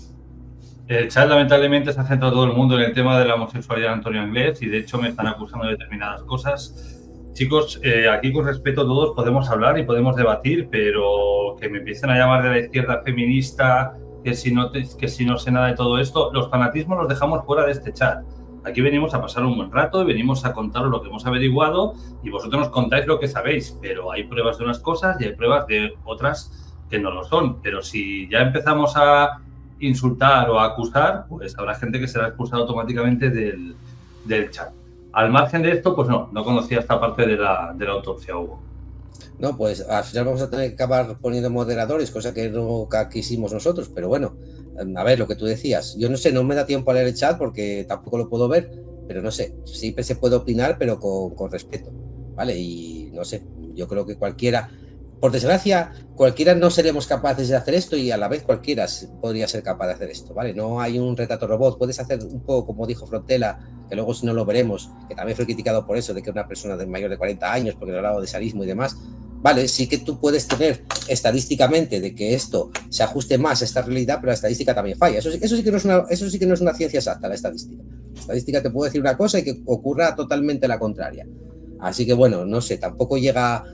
El chat lamentablemente se ha centrado todo el mundo en el tema de la homosexualidad de Antonio Anglés y de hecho me están acusando de determinadas cosas. Chicos, aquí con respeto a todos podemos hablar y podemos debatir, pero que me empiecen a llamar de la izquierda feminista, que si no sé nada de todo esto, los fanatismos los dejamos fuera de este chat. Aquí venimos a pasar un buen rato y venimos a contaros lo que hemos averiguado y vosotros nos contáis lo que sabéis, pero hay pruebas de unas cosas y hay pruebas de otras que no lo son. Pero si ya empezamos a insultar o a acusar, pues habrá gente que será expulsada automáticamente del chat. Al margen de esto, pues no conocía esta parte de la autopsia, Hugo. No, pues al final vamos a tener que acabar poniendo moderadores, cosa que no quisimos nosotros, pero bueno, a ver, lo que tú decías, yo no sé, no me da tiempo a leer el chat porque tampoco lo puedo ver, pero no sé, siempre se puede opinar, pero con respeto, ¿vale? Y no sé, yo creo que cualquiera, por desgracia, cualquiera no seremos capaces de hacer esto y a la vez cualquiera podría ser capaz de hacer esto, ¿vale? No hay un retrato robot, puedes hacer un poco como dijo Frontera, que luego si no lo veremos, que también fue criticado por eso, de que una persona de mayor de 40 años, porque hablaba de sadismo y demás, vale, sí que tú puedes tener estadísticamente de que esto se ajuste más a esta realidad, pero la estadística también falla. Eso sí que no es una ciencia exacta, la estadística. La estadística te puede decir una cosa y que ocurra totalmente la contraria. Así que bueno, no sé, tampoco llega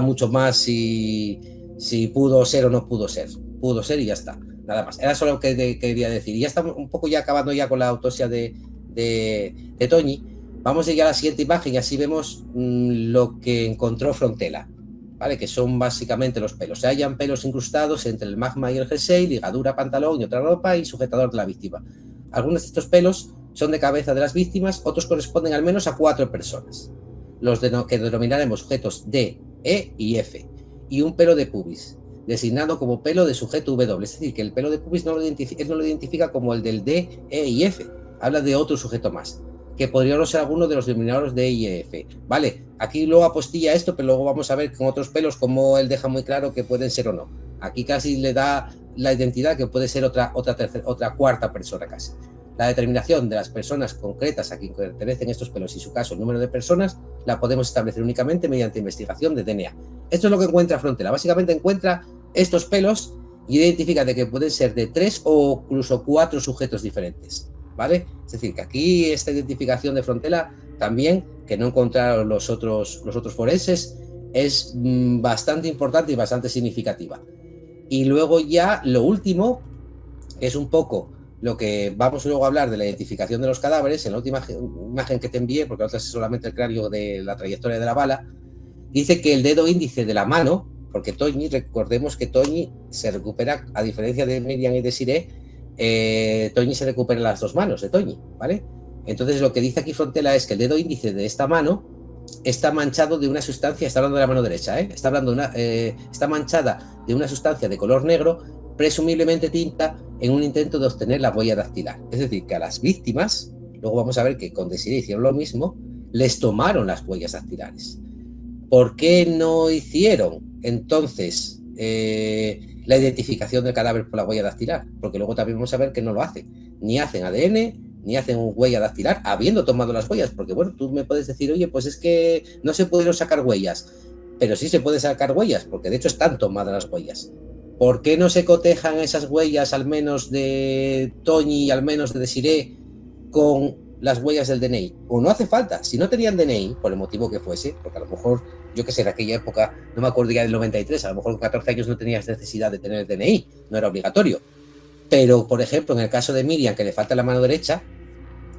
mucho más si pudo ser o no pudo ser. Pudo ser y ya está, nada más. Era solo lo que quería decir. Y ya estamos un poco ya acabando ya con la autopsia de Toñi. Vamos a llegar a la siguiente imagen y así vemos lo que encontró Frontera, ¿vale? Que son básicamente los pelos. Se hallan pelos incrustados entre el magma y el jersey, ligadura, pantalón y otra ropa y sujetador de la víctima. Algunos de estos pelos son de cabeza de las víctimas, otros corresponden al menos a 4 personas. Los que denominaremos sujetos D, E y F. Y un pelo de pubis, designado como pelo de sujeto W. Es decir, que el pelo de pubis él no lo identifica como el del D, E y F. Habla de otro sujeto más, que podría no ser alguno de los denominados D y F. Vale, aquí luego apostilla esto, pero luego vamos a ver con otros pelos cómo él deja muy claro que pueden ser o no. Aquí casi le da la identidad que puede ser otra cuarta persona casi. La determinación de las personas concretas a quien pertenecen estos pelos y su caso, el número de personas, la podemos establecer únicamente mediante investigación de DNA. Esto es lo que encuentra Frontera. Básicamente encuentra estos pelos y identifica de que pueden ser de 3 o incluso 4 sujetos diferentes, ¿vale? Es decir, que aquí esta identificación de Frontela también, que no encontraron los otros forenses, es bastante importante y bastante significativa. Y luego ya lo último, que es un poco lo que vamos luego a hablar de la identificación de los cadáveres, en la última imagen que te envié, porque la otra es solamente el cráneo de la trayectoria de la bala, dice que el dedo índice de la mano, porque Toñi, recordemos que Toñi se recupera, a diferencia de Miriam y de Siré, Toñi se recupera las dos manos de Toñi, ¿vale? Entonces lo que dice aquí Frontela es que el dedo índice de esta mano está manchado de una sustancia, está hablando de la mano derecha, está hablando está manchada de una sustancia de color negro, presumiblemente tinta, en un intento de obtener la huella dactilar. Es decir, que a las víctimas, luego vamos a ver que con Desiree hicieron lo mismo, les tomaron las huellas dactilares. ¿Por qué no hicieron entonces la identificación del cadáver por la huella dactilar? Porque luego también vamos a ver que no lo hacen. Ni hacen ADN, ni hacen huella dactilar, habiendo tomado las huellas. Porque bueno, tú me puedes decir, oye, pues es que no se pudieron sacar huellas. Pero sí se pueden sacar huellas, porque de hecho están tomadas las huellas. ¿Por qué no se cotejan esas huellas, al menos de Toñi y al menos de Desiree, con las huellas del DNI? O no hace falta. Si no tenían DNI, por el motivo que fuese, porque a lo mejor, yo qué sé, en aquella época, no me acuerdo ya del 93, a lo mejor con 14 años no tenías necesidad de tener el DNI, no era obligatorio. Pero, por ejemplo, en el caso de Miriam, que le falta la mano derecha,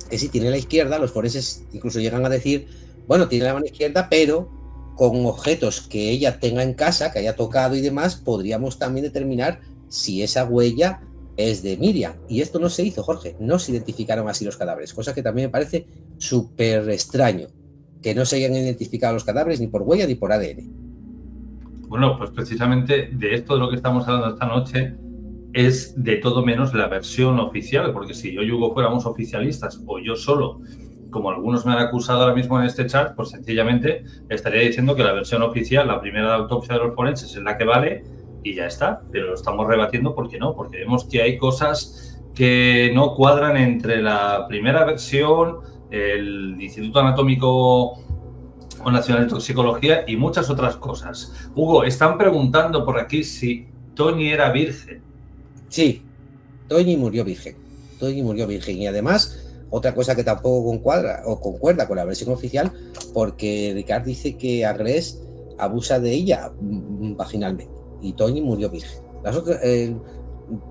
que si tiene la izquierda, los forenses incluso llegan a decir, bueno, tiene la mano izquierda, pero con objetos que ella tenga en casa, que haya tocado y demás, podríamos también determinar si esa huella es de Miriam. Y esto no se hizo, Jorge, no se identificaron así los cadáveres, cosa que también me parece súper extraño, que no se hayan identificado los cadáveres ni por huella ni por ADN. Bueno, pues precisamente de esto de lo que estamos hablando esta noche es de todo menos la versión oficial, porque si yo y Hugo fuéramos oficialistas o yo solo, como algunos me han acusado ahora mismo en este chat, pues sencillamente estaría diciendo que la versión oficial, la primera autopsia de los forenses, es la que vale y ya está, pero lo estamos rebatiendo porque no, porque vemos que hay cosas que no cuadran entre la primera versión, el Instituto Anatómico o Nacional de Toxicología y muchas otras cosas. Hugo, están preguntando por aquí si Toñi era virgen. Sí, Toñi murió virgen. Toñi murió virgen. Y además, otra cosa que tampoco concuerda con la versión oficial, porque Ricard dice que Agrés abusa de ella vaginalmente. Y Toñi murió virgen. Las otras,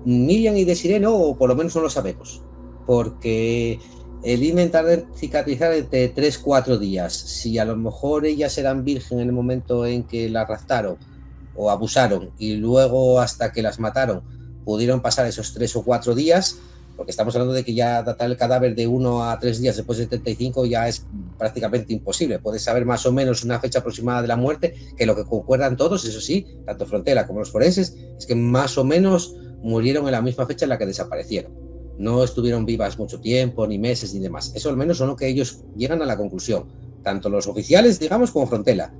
Miriam y Desiree no, o por lo menos no lo sabemos. Porque el himen tarda en cicatrizar entre 3-4 días. Si a lo mejor ellas eran virgen en el momento en que las raptaron o abusaron y luego hasta que las mataron pudieron pasar esos 3 o 4 días, porque estamos hablando de que ya datar el cadáver de 1 a 3 días después de 75 ya es prácticamente imposible. Puedes saber más o menos una fecha aproximada de la muerte, que lo que concuerdan todos, eso sí, tanto Frontela como los forenses, es que más o menos murieron en la misma fecha en la que desaparecieron. No estuvieron vivas mucho tiempo, ni meses, ni demás. Eso al menos son lo que ellos llegan a la conclusión, tanto los oficiales, digamos, como Frontela.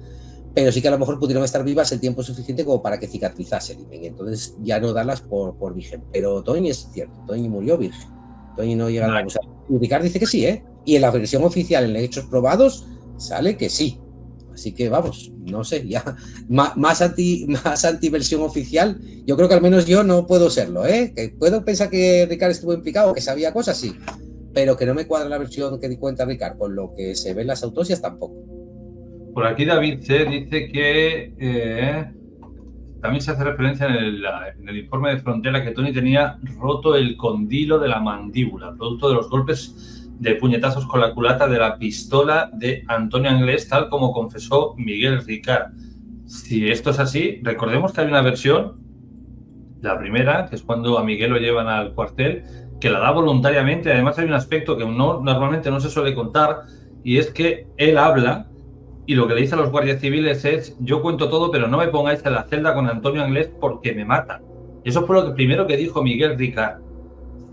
Pero sí que a lo mejor pudieron estar vivas el tiempo suficiente como para que cicatrizase el himen, entonces ya no darlas por virgen. Pero Toñi es cierto, Toñi murió virgen. Toñi no llega a abusar. Y Ricard dice que sí, y en la versión oficial, en hechos probados, sale que sí. Así que vamos, no sé, ya más anti-versión oficial, yo creo que al menos yo no puedo serlo, que puedo pensar que Ricard estuvo implicado, que sabía cosas, sí, pero que no me cuadra la versión que cuenta Ricard con lo que se ve en las autopsias tampoco. Por aquí David C. dice que también se hace referencia en el informe de Frontera que Toñi tenía roto el condilo de la mandíbula, producto de los golpes de puñetazos con la culata de la pistola de Antonio Anglés, tal como confesó Miguel Ricard. Si esto es así, recordemos que hay una versión, la primera, que es cuando a Miguel lo llevan al cuartel, que la da voluntariamente. Además hay un aspecto que normalmente no se suele contar, y es que él habla y lo que le dice a los guardias civiles es: yo cuento todo, pero no me pongáis en la celda con Antonio Anglés porque me matan. Eso fue lo primero que dijo Miguel Ricard,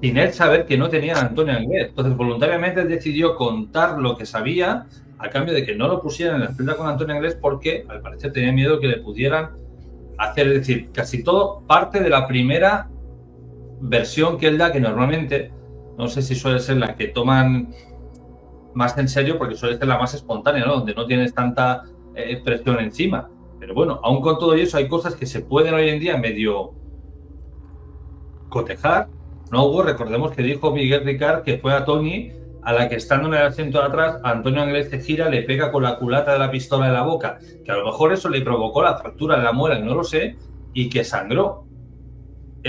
sin él saber que no tenían a Antonio Anglés. Entonces, voluntariamente él decidió contar lo que sabía a cambio de que no lo pusieran en la celda con Antonio Anglés porque, al parecer, tenía miedo que le pudieran hacer. Es decir, casi todo parte de la primera versión que él da, que normalmente, no sé si suele ser la que toman más en serio porque suele ser la más espontánea, ¿no? Donde no tienes tanta presión encima. Pero bueno, aún con todo eso hay cosas que se pueden hoy en día medio cotejar. No hubo, recordemos que dijo Miguel Ricard que fue a Tony, a la que estando en el asiento de atrás, Antonio Anglés se gira, le pega con la culata de la pistola en la boca, que a lo mejor eso le provocó la fractura en la muela, no lo sé, y que sangró.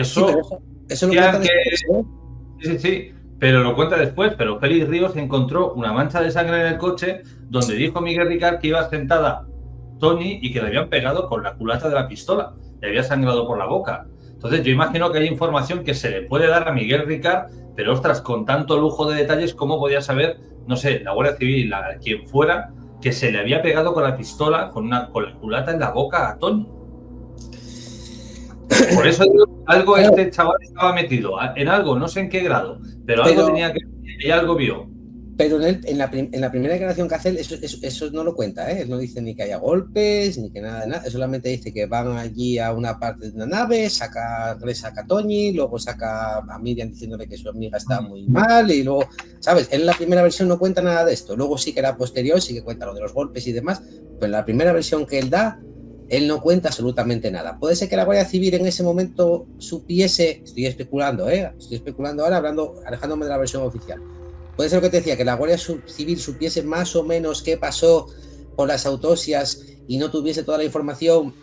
Sí, pero eso lo cuenta después, ¿no? Sí, pero lo cuenta después. Pero Félix Ríos encontró una mancha de sangre en el coche donde dijo Miguel Ricard que iba sentada Tony y que le habían pegado con la culata de la pistola, le había sangrado por la boca. Entonces yo imagino que hay información que se le puede dar a Miguel Ricard, pero ostras, con tanto lujo de detalles, ¿cómo podía saber, no sé, la Guardia Civil, quien fuera, que se le había pegado con la pistola, con la culata en la boca a Tony? Por eso algo este chaval estaba metido, en algo, no sé en qué grado, pero algo tenía que ver y algo vio. Pero en la primera declaración que hace él, eso no lo cuenta, ¿eh? Él no dice ni que haya golpes, ni que nada de nada. Él solamente dice que van allí a una parte de una nave, saca a Toñi, luego saca a Miriam diciéndole que su amiga está muy mal, y luego, ¿sabes? Él en la primera versión no cuenta nada de esto. Luego sí que la posterior sí que cuenta lo de los golpes y demás, pero en la primera versión que él da, él no cuenta absolutamente nada. Puede ser que la Guardia Civil en ese momento supiese, estoy especulando ahora, alejándome de la versión oficial. Puede ser lo que te decía, que la Guardia Civil supiese más o menos qué pasó con las autopsias y no tuviese toda la información.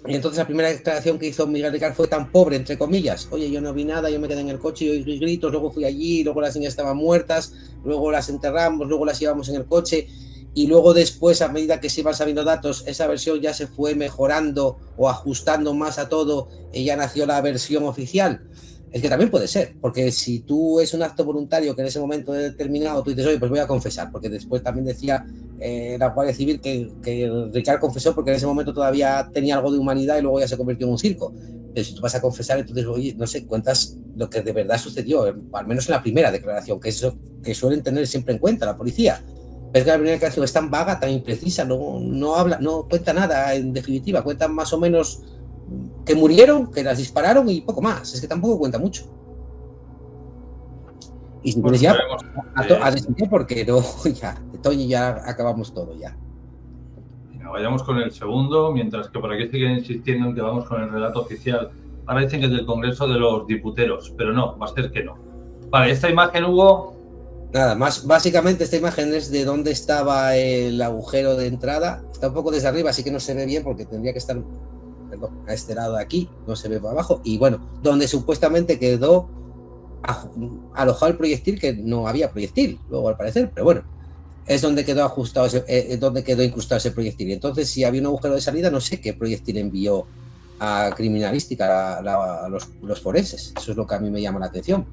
Y entonces la primera declaración que hizo Miguel Ricard fue tan pobre, entre comillas. Oye, yo no vi nada, yo me quedé en el coche y oí gritos, luego fui allí, luego las niñas estaban muertas, luego las enterramos, luego las llevamos en el coche. Y luego después, a medida que se iban sabiendo datos, esa versión ya se fue mejorando o ajustando más a todo y ya nació la versión oficial. Es que también puede ser, porque si tú es un acto voluntario que en ese momento determinado tú dices, oye, pues voy a confesar, porque después también decía la Guardia Civil que Ricard confesó porque en ese momento todavía tenía algo de humanidad y luego ya se convirtió en un circo. Pero si tú vas a confesar, entonces, oye, no sé, cuentas lo que de verdad sucedió, al menos en la primera declaración, que es eso que suelen tener siempre en cuenta la policía. Pero es que la primera declaración es tan vaga, tan imprecisa, no habla, no cuenta nada en definitiva, cuenta más o menos que murieron, que las dispararon y poco más. Es que tampoco cuenta mucho. Y si quieres ya a decidir porque no, ya, de Toñi ya acabamos todo ya. Vayamos con el segundo, mientras que por aquí siguen insistiendo en que vamos con el relato oficial. Ahora dicen que es del Congreso de los Diputados, pero no, va a ser que no. Vale, esta imagen, Hugo. Nada más, básicamente esta imagen es de dónde estaba el agujero de entrada. Está un poco desde arriba, así que no se ve bien porque tendría que estar, perdón, a este lado de aquí, no se ve por abajo. Y bueno, donde supuestamente quedó alojado el proyectil, que no había proyectil, luego al parecer, pero bueno, es donde quedó ajustado, donde quedó incrustado ese proyectil. Y entonces, si había un agujero de salida, no sé qué proyectil envió a criminalística a los forenses. Eso es lo que a mí me llama la atención.